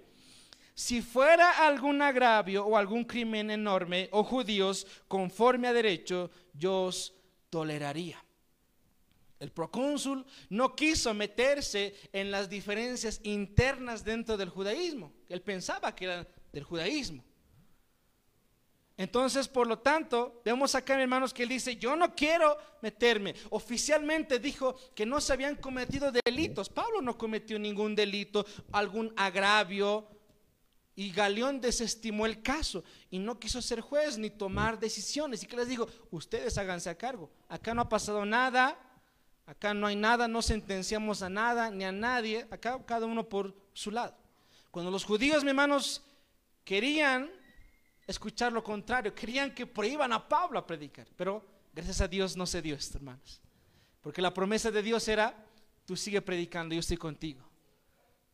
si fuera algún agravio o algún crimen enorme, oh judíos, conforme a derecho, yo os toleraría. El procónsul no quiso meterse en las diferencias internas dentro del judaísmo. Él pensaba que eran del judaísmo. Entonces, por lo tanto, vemos acá, hermanos, que él dice: yo no quiero meterme. Oficialmente dijo que no se habían cometido delitos. Pablo no cometió ningún delito, algún agravio, Y Galión desestimó el caso y no quiso ser juez ni tomar decisiones. ¿Y qué les digo? Ustedes háganse a cargo. Acá no ha pasado nada, acá no hay nada, no sentenciamos a nada ni a nadie. Acá cada uno por su lado. Cuando los judíos, mis hermanos, querían escuchar lo contrario, querían que prohíban a Pablo a predicar, pero gracias a Dios no se dio esto, hermanos, porque la promesa de Dios era: tú sigue predicando, yo estoy contigo.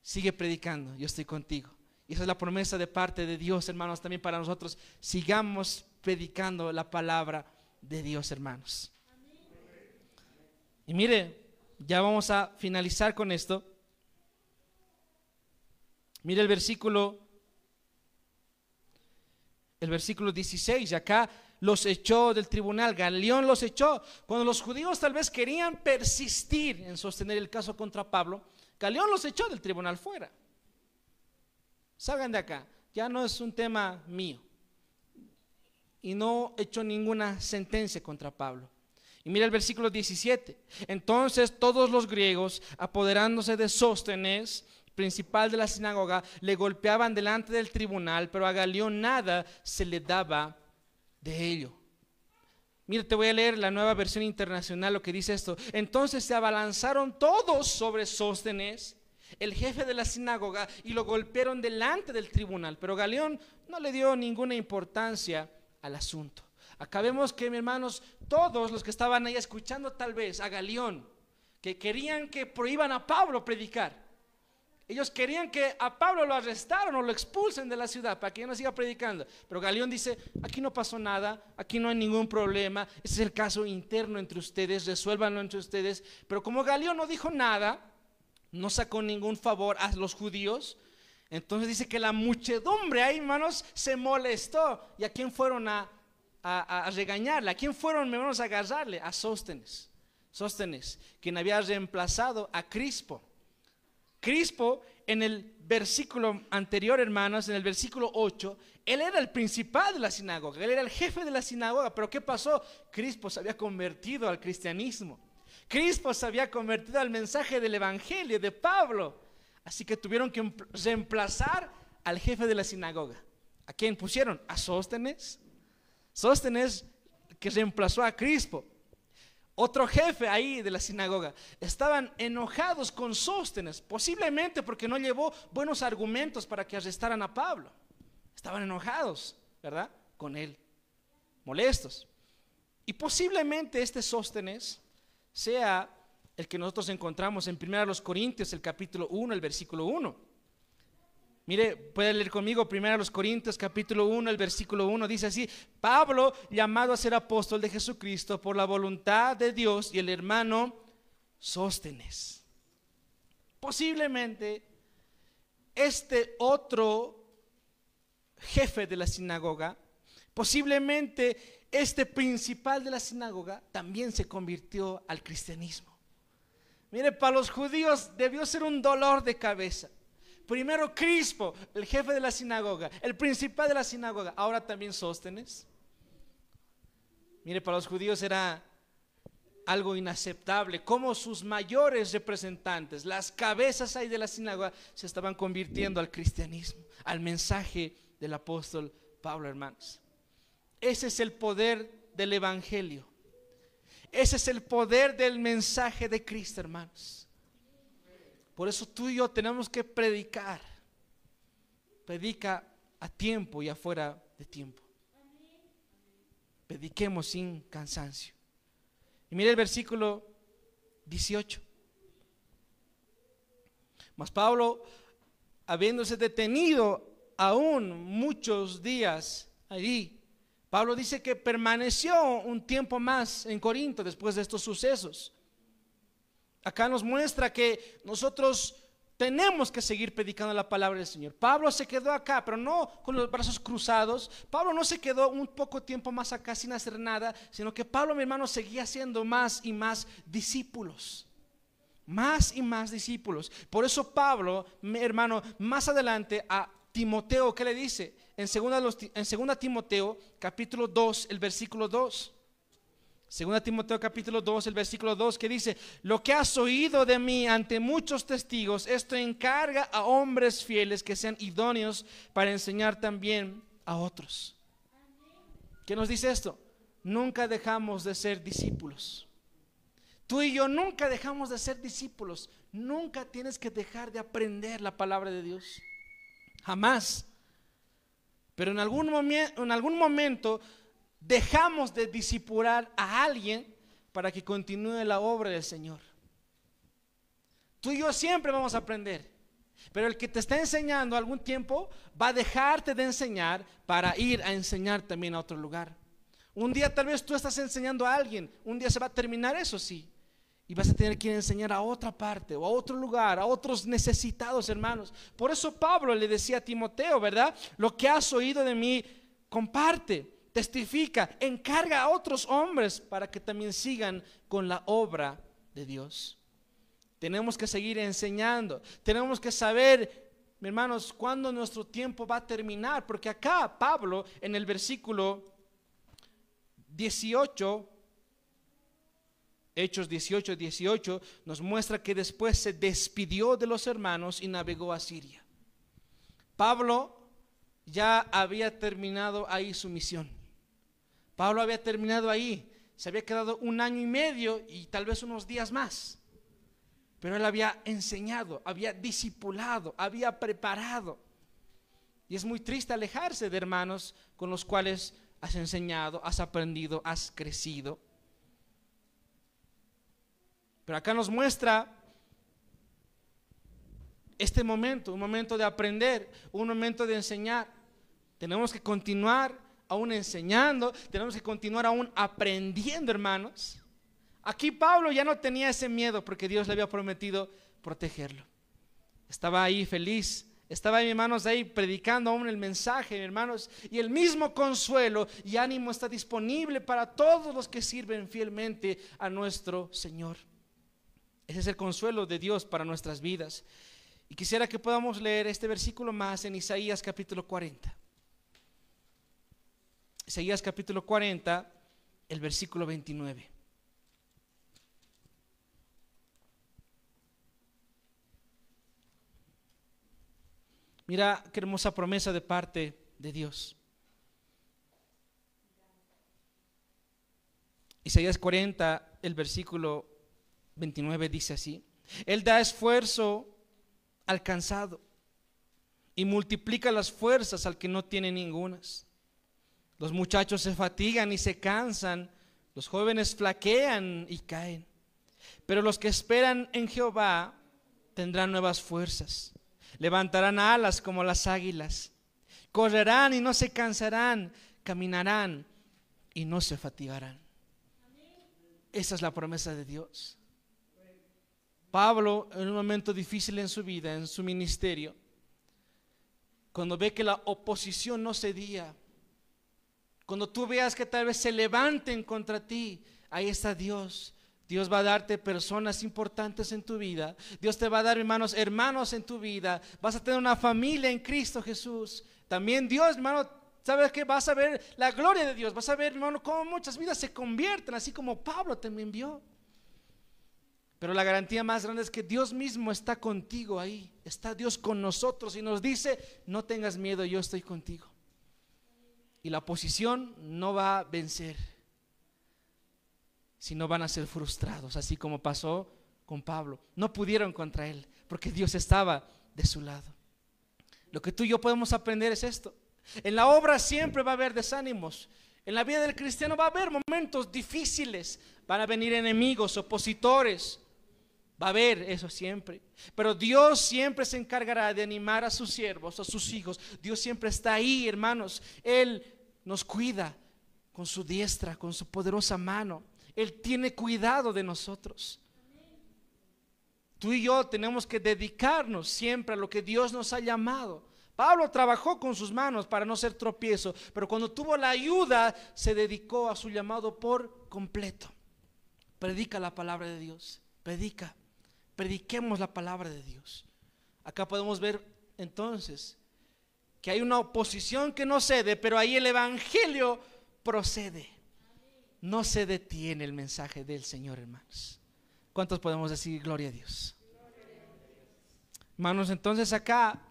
Sigue predicando, yo estoy contigo. Y esa es la promesa de parte de Dios, hermanos, también para nosotros. Sigamos predicando la palabra de Dios, hermanos. Y mire, ya vamos a finalizar con esto. Mire el versículo 16, y acá los echó del tribunal. Galión los echó. Cuando los judíos tal vez querían persistir en sostener el caso contra Pablo, Galión los echó del tribunal fuera. Salgan de acá, ya no es un tema mío. Y no echó ninguna sentencia contra Pablo. Y mira el versículo 17. Entonces todos los griegos, apoderándose de Sóstenes, principal de la sinagoga, le golpeaban delante del tribunal, pero a Galión nada se le daba de ello. Mira, te voy a leer la Nueva Versión Internacional, lo que dice esto. Entonces se abalanzaron todos sobre Sóstenes, el jefe de la sinagoga, y lo golpearon delante del tribunal, pero Galión no le dio ninguna importancia al asunto. Acá vemos que, mis hermanos, todos los que estaban ahí escuchando tal vez a Galión, que querían que prohíban a Pablo predicar, ellos querían que a Pablo lo arrestaran o lo expulsen de la ciudad para que no siga predicando. Pero Galión dice: aquí no pasó nada, aquí no hay ningún problema, ese es el caso interno entre ustedes, resuélvanlo entre ustedes. Pero como Galión no dijo nada, no sacó ningún favor a los judíos, entonces dice que la muchedumbre ahí, hermanos, se molestó. ¿Y a quién fueron a regañarle? ¿A quién fueron, hermanos, a agarrarle? A Sóstenes, quien había reemplazado a Crispo. Crispo, en el versículo anterior, hermanos, en el versículo 8, él era el principal de la sinagoga, él era el jefe de la sinagoga. Pero ¿qué pasó? Crispo se había convertido al cristianismo. Crispo se había convertido al mensaje del evangelio de Pablo. Así que tuvieron que reemplazar al jefe de la sinagoga. ¿A quién pusieron? A Sóstenes. Sóstenes, que reemplazó a Crispo. Otro jefe ahí de la sinagoga. Estaban enojados con Sóstenes, posiblemente porque no llevó buenos argumentos para que arrestaran a Pablo. Estaban enojados, ¿verdad? Con él, molestos. Y posiblemente este Sóstenes sea el que nosotros encontramos en 1 Corintios, el capítulo 1, el versículo 1. Mire, puede leer conmigo 1 Corintios capítulo 1, el versículo 1, dice así: Pablo, llamado a ser apóstol de Jesucristo por la voluntad de Dios, y el hermano Sóstenes. Posiblemente este otro jefe de la sinagoga, posiblemente este principal de la sinagoga, también se convirtió al cristianismo. Mire, para los judíos debió ser un dolor de cabeza. Primero Crispo, el jefe de la sinagoga, el principal de la sinagoga, ahora también Sóstenes. Mire, para los judíos era algo inaceptable cómo sus mayores representantes, las cabezas ahí de la sinagoga, se estaban convirtiendo al cristianismo, al mensaje del apóstol Pablo, hermanos. Ese es el poder del evangelio. Ese es el poder del mensaje de Cristo, hermanos. Por eso tú y yo tenemos que predicar. Predica a tiempo y afuera de tiempo. Prediquemos sin cansancio. Y mire el versículo 18. Mas Pablo, habiéndose detenido aún muchos días allí, Pablo dice que permaneció un tiempo más en Corinto después de estos sucesos. Acá nos muestra que nosotros tenemos que seguir predicando la palabra del Señor. Pablo se quedó acá, pero no con los brazos cruzados. Pablo no se quedó un poco tiempo más acá sin hacer nada, sino que Pablo, mi hermano, seguía haciendo más y más discípulos. Más y más discípulos. Por eso Pablo, mi hermano, más adelante a Timoteo, ¿qué le dice? En 2 Timoteo, capítulo 2, el versículo 2. Segunda Timoteo capítulo 2, el versículo 2, que dice: lo que has oído de mí ante muchos testigos, esto encarga a hombres fieles que sean idóneos para enseñar también a otros. ¿Qué nos dice esto? Nunca dejamos de ser discípulos. Tú y yo nunca dejamos de ser discípulos. Nunca tienes que dejar de aprender la palabra de Dios. Jamás. Pero en algún momento dejamos de discipular a alguien para que continúe la obra del Señor. Tú y yo siempre vamos a aprender, pero el que te está enseñando algún tiempo va a dejarte de enseñar para ir a enseñar también a otro lugar. Un día tal vez tú estás enseñando a alguien, un día se va a terminar eso, sí, y vas a tener que ir a enseñar a otra parte o a otro lugar, a otros necesitados, hermanos. Por eso Pablo le decía a Timoteo, ¿verdad? Lo que has oído de mí, comparte, testifica, encarga a otros hombres para que también sigan con la obra de Dios. Tenemos que seguir enseñando, tenemos que saber, hermanos, cuándo nuestro tiempo va a terminar, porque acá Pablo en el versículo 18, Hechos 18 nos muestra que después se despidió de los hermanos y navegó a Siria. Pablo ya había terminado ahí su misión. Pablo había terminado ahí, se había quedado 1 año y medio y tal vez unos días más. Pero él había enseñado, había discipulado, había preparado. Y es muy triste alejarse de hermanos con los cuales has enseñado, has aprendido, has crecido. Pero acá nos muestra este momento, un momento de aprender, un momento de enseñar. Tenemos que continuar aún enseñando, tenemos que continuar aún aprendiendo, hermanos. Aquí Pablo ya no tenía ese miedo porque Dios le había prometido protegerlo. Estaba ahí feliz, estaba ahí, hermanos, ahí predicando aún el mensaje, hermanos, y el mismo consuelo y ánimo está disponible para todos los que sirven fielmente a nuestro Señor. Ese es el consuelo de Dios para nuestras vidas. Y quisiera que podamos leer este versículo más en Isaías capítulo 40. Isaías capítulo 40, el versículo 29. Mira qué hermosa promesa de parte de Dios. Isaías 40, el versículo 29 dice así: Él da esfuerzo al cansado y multiplica las fuerzas al que no tiene ningunas. Los muchachos se fatigan y se cansan, los jóvenes flaquean y caen. Pero los que esperan en Jehová tendrán nuevas fuerzas. Levantarán alas como las águilas, correrán y no se cansarán, caminarán y no se fatigarán. Esa es la promesa de Dios. Pablo, en un momento difícil en su vida, en su ministerio, cuando ve que la oposición no cedía, cuando tú veas que tal vez se levanten contra ti, ahí está Dios. Dios va a darte personas importantes en tu vida. Dios te va a dar, hermanos en tu vida. Vas a tener una familia en Cristo Jesús. También Dios, hermano, ¿sabes qué? Vas a ver la gloria de Dios. Vas a ver, hermano, cómo muchas vidas se convierten, así como Pablo también vio. Pero la garantía más grande es que Dios mismo está contigo ahí. Está Dios con nosotros y nos dice: no tengas miedo, yo estoy contigo. Y la oposición no va a vencer, sino van a ser frustrados, así como pasó con Pablo. No pudieron contra él, porque Dios estaba de su lado. Lo que tú y yo podemos aprender es esto: en la obra siempre va a haber desánimos. En la vida del cristiano va a haber momentos difíciles. Van a venir enemigos, opositores. Va a haber eso siempre. Pero Dios siempre se encargará de animar a sus siervos, a sus hijos. Dios siempre está ahí, hermanos. Él nos cuida con su diestra, con su poderosa mano. Él tiene cuidado de nosotros. Tú y yo tenemos que dedicarnos siempre a lo que Dios nos ha llamado. Pablo trabajó con sus manos para no ser tropiezo, pero cuando tuvo la ayuda se dedicó a su llamado por completo. Predica la palabra de Dios. Prediquemos la palabra de Dios. Acá podemos ver entonces que hay una oposición que no cede, pero ahí el evangelio procede. no se detiene el mensaje del Señor, hermanos. ¿Cuántos podemos decir gloria a Dios? Hermanos, entonces acá,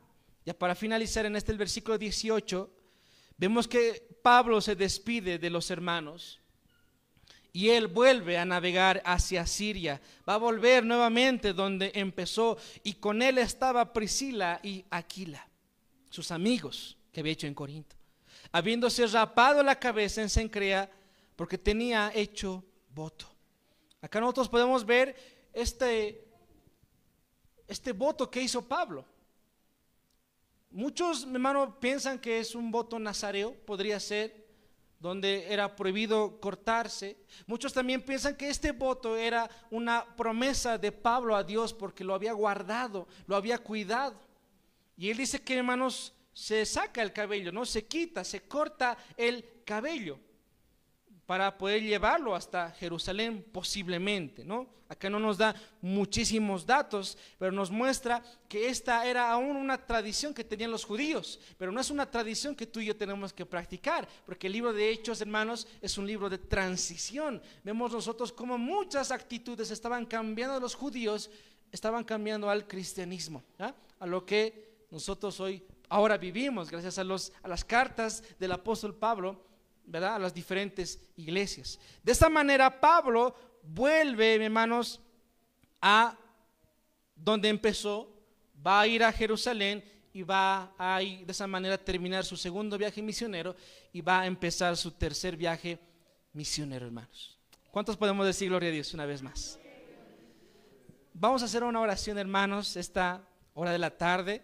ya para finalizar en el versículo 18, vemos que Pablo se despide de los hermanos y él vuelve a navegar hacia Siria. Va a volver nuevamente donde empezó, y con él estaba Priscila y Aquila, sus amigos que había hecho en Corinto, habiéndose rapado la cabeza en Cencrea, porque tenía hecho voto. Acá nosotros podemos ver este voto que hizo Pablo. Muchos, hermanos, piensan que es un voto nazareo, podría ser, donde era prohibido cortarse. Muchos también piensan que este voto era una promesa de Pablo a Dios, porque lo había guardado, lo había cuidado. Y él dice que, hermanos, se saca el cabello, no se quita, se corta el cabello para poder llevarlo hasta Jerusalén, posiblemente, ¿no? Acá no nos da muchísimos datos, pero nos muestra que esta era aún una tradición que tenían los judíos, pero no es una tradición que tú y yo tenemos que practicar, porque el libro de Hechos, hermanos, es un libro de transición. Vemos nosotros cómo muchas actitudes estaban cambiando de los judíos, estaban cambiando al cristianismo, ¿ah? A lo que nosotros hoy, ahora vivimos, gracias a las cartas del apóstol Pablo, ¿verdad? A las diferentes iglesias. De esta manera Pablo vuelve, hermanos, a donde empezó, va a ir a Jerusalén y va a de esa manera terminar su segundo viaje misionero y va a empezar su tercer viaje misionero, hermanos. ¿Cuántos podemos decir gloria a Dios una vez más? Vamos a hacer una oración, hermanos, esta hora de la tarde.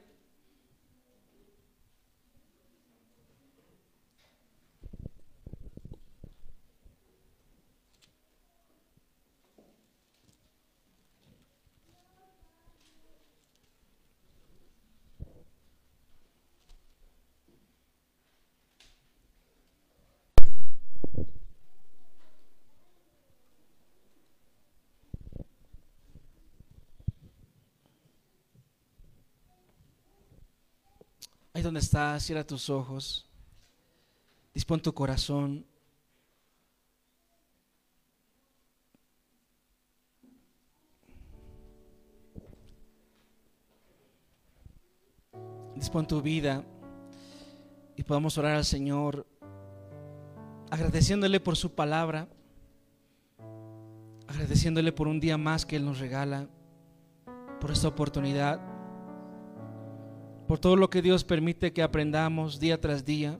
Ahí donde estás, cierra tus ojos, dispón tu corazón. Dispón tu vida y podamos orar al Señor, agradeciéndole por su palabra, agradeciéndole por un día más que Él nos regala, por esta oportunidad, por todo lo que Dios permite que aprendamos día tras día.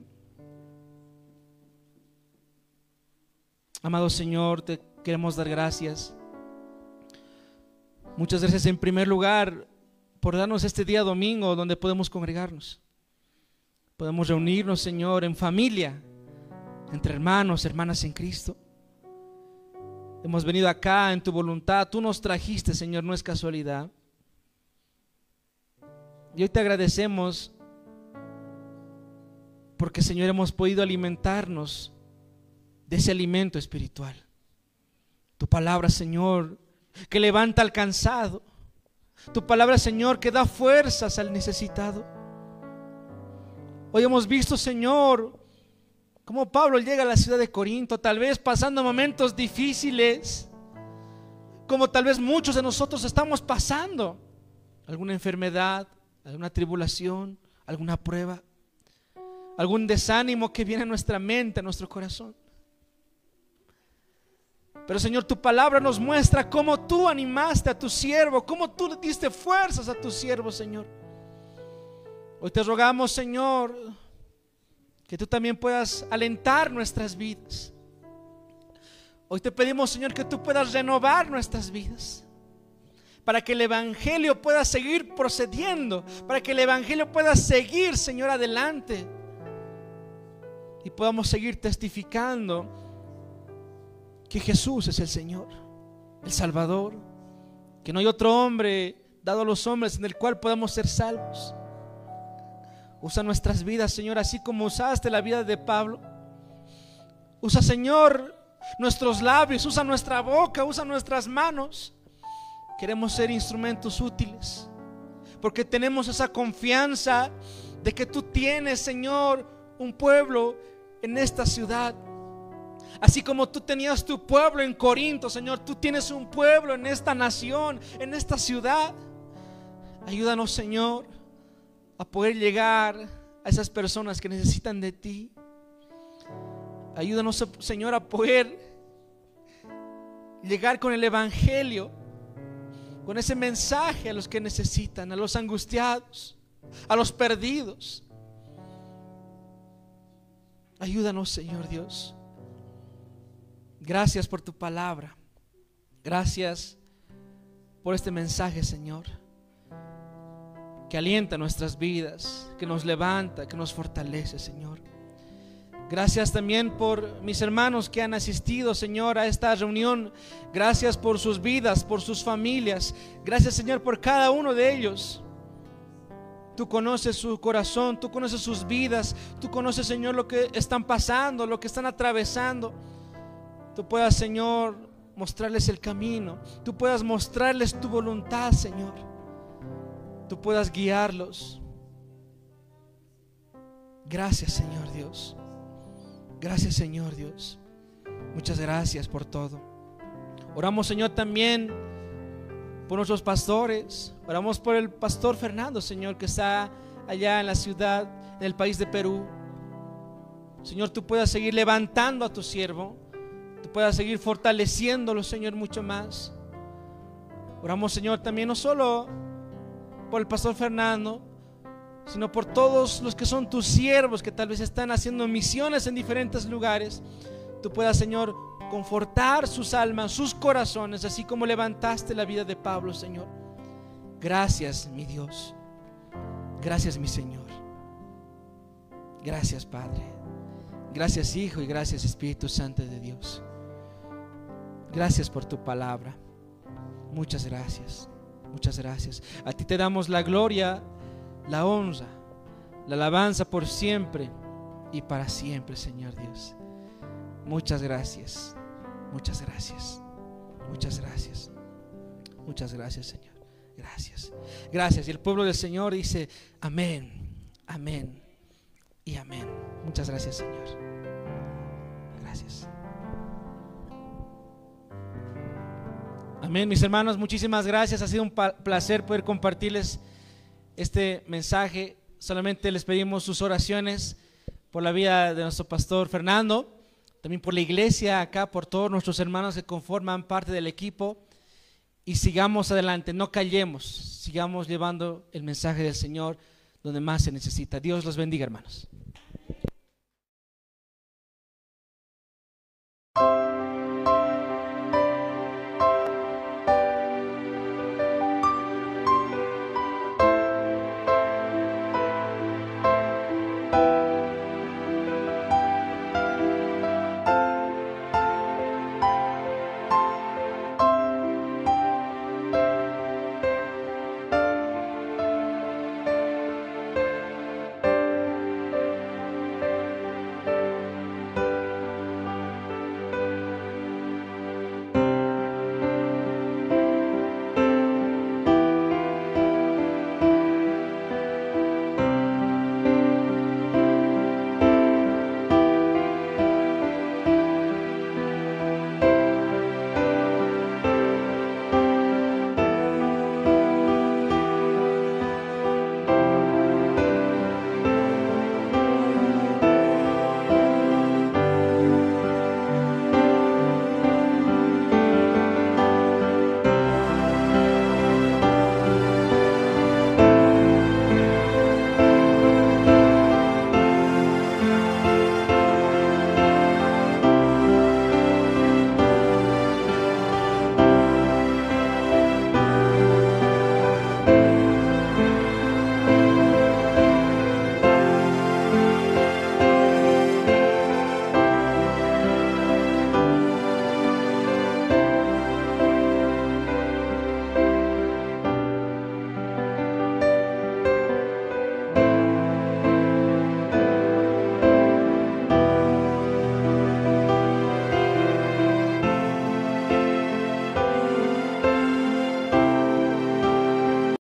Amado Señor, te queremos dar gracias. Muchas gracias en primer lugar por darnos este día domingo donde podemos congregarnos. Podemos reunirnos, Señor, en familia, entre hermanos, hermanas en Cristo. Hemos venido acá en tu voluntad, tú nos trajiste, Señor, no es casualidad. Y hoy te agradecemos porque, Señor, hemos podido alimentarnos de ese alimento espiritual. Tu palabra, Señor, que levanta al cansado. Tu palabra, Señor, que da fuerzas al necesitado. Hoy hemos visto, Señor, cómo Pablo llega a la ciudad de Corinto, tal vez pasando momentos difíciles, como tal vez muchos de nosotros estamos pasando. Alguna enfermedad, alguna tribulación, alguna prueba, algún desánimo que viene a nuestra mente, a nuestro corazón. Pero, Señor, tu palabra nos muestra cómo tú animaste a tu siervo, cómo tú le diste fuerzas a tu siervo, Señor. Hoy te rogamos, Señor, que tú también puedas alentar nuestras vidas. Hoy te pedimos, Señor, que tú puedas renovar nuestras vidas, para que el evangelio pueda seguir procediendo, para que el evangelio pueda seguir, Señor, adelante, y podamos seguir testificando que Jesús es el Señor, el Salvador, que no hay otro hombre dado a los hombres en el cual podamos ser salvos. Usa nuestras vidas, Señor, así como usaste la vida de Pablo. Usa, Señor, nuestros labios, usa nuestra boca, usa nuestras manos. Queremos ser instrumentos útiles, porque tenemos esa confianza de que tú tienes, Señor, un pueblo en esta ciudad. Así como tú tenías tu pueblo en Corinto, Señor, tú tienes un pueblo en esta nación, en esta ciudad. Ayúdanos, Señor, a poder llegar a esas personas que necesitan de ti. Ayúdanos, Señor, a poder llegar con el evangelio, con ese mensaje a los que necesitan, a los angustiados, a los perdidos. Ayúdanos, Señor Dios. Gracias por tu palabra. Gracias por este mensaje, Señor, que alienta nuestras vidas, que nos levanta, que nos fortalece, Señor. Gracias también por mis hermanos que han asistido, Señor, a esta reunión. Gracias por sus vidas, por sus familias. Gracias, Señor, por cada uno de ellos. Tú conoces su corazón, tú conoces sus vidas. Tú conoces, Señor, lo que están pasando, lo que están atravesando. Tú puedas, Señor, mostrarles el camino. Tú puedas mostrarles tu voluntad, Señor. Tú puedas guiarlos. Gracias, Señor Dios. Gracias, Señor Dios. Muchas gracias por todo. Oramos, Señor, también por nuestros pastores. Oramos por el pastor Fernando, Señor, que está allá en la ciudad, en el país de Perú. Señor, tú puedas seguir levantando a tu siervo. Tú puedas seguir fortaleciéndolo, Señor, mucho más. Oramos, Señor, también no solo por el pastor Fernando, sino por todos los que son tus siervos, que tal vez están haciendo misiones en diferentes lugares. Tú puedas, Señor, confortar sus almas, sus corazones, así como levantaste la vida de Pablo, Señor. Gracias, mi Dios. Gracias, mi Señor. Gracias, Padre. Gracias, Hijo, y gracias, Espíritu Santo de Dios. Gracias por tu palabra. Muchas gracias. Muchas gracias. A ti te damos la gloria, la honra, la alabanza por siempre y para siempre, Señor Dios. Muchas gracias. Muchas gracias. Muchas gracias. Muchas gracias, Señor. Gracias. Gracias. Y el pueblo del Señor dice amén, amén y amén. Muchas gracias, Señor. Gracias. Amén, mis hermanos, muchísimas gracias. Ha sido un placer poder compartirles este mensaje. Solamente les pedimos sus oraciones por la vida de nuestro pastor Fernando, también por la iglesia acá, por todos nuestros hermanos que conforman parte del equipo. Y sigamos adelante, no callemos, sigamos llevando el mensaje del Señor donde más se necesita. Dios los bendiga, hermanos.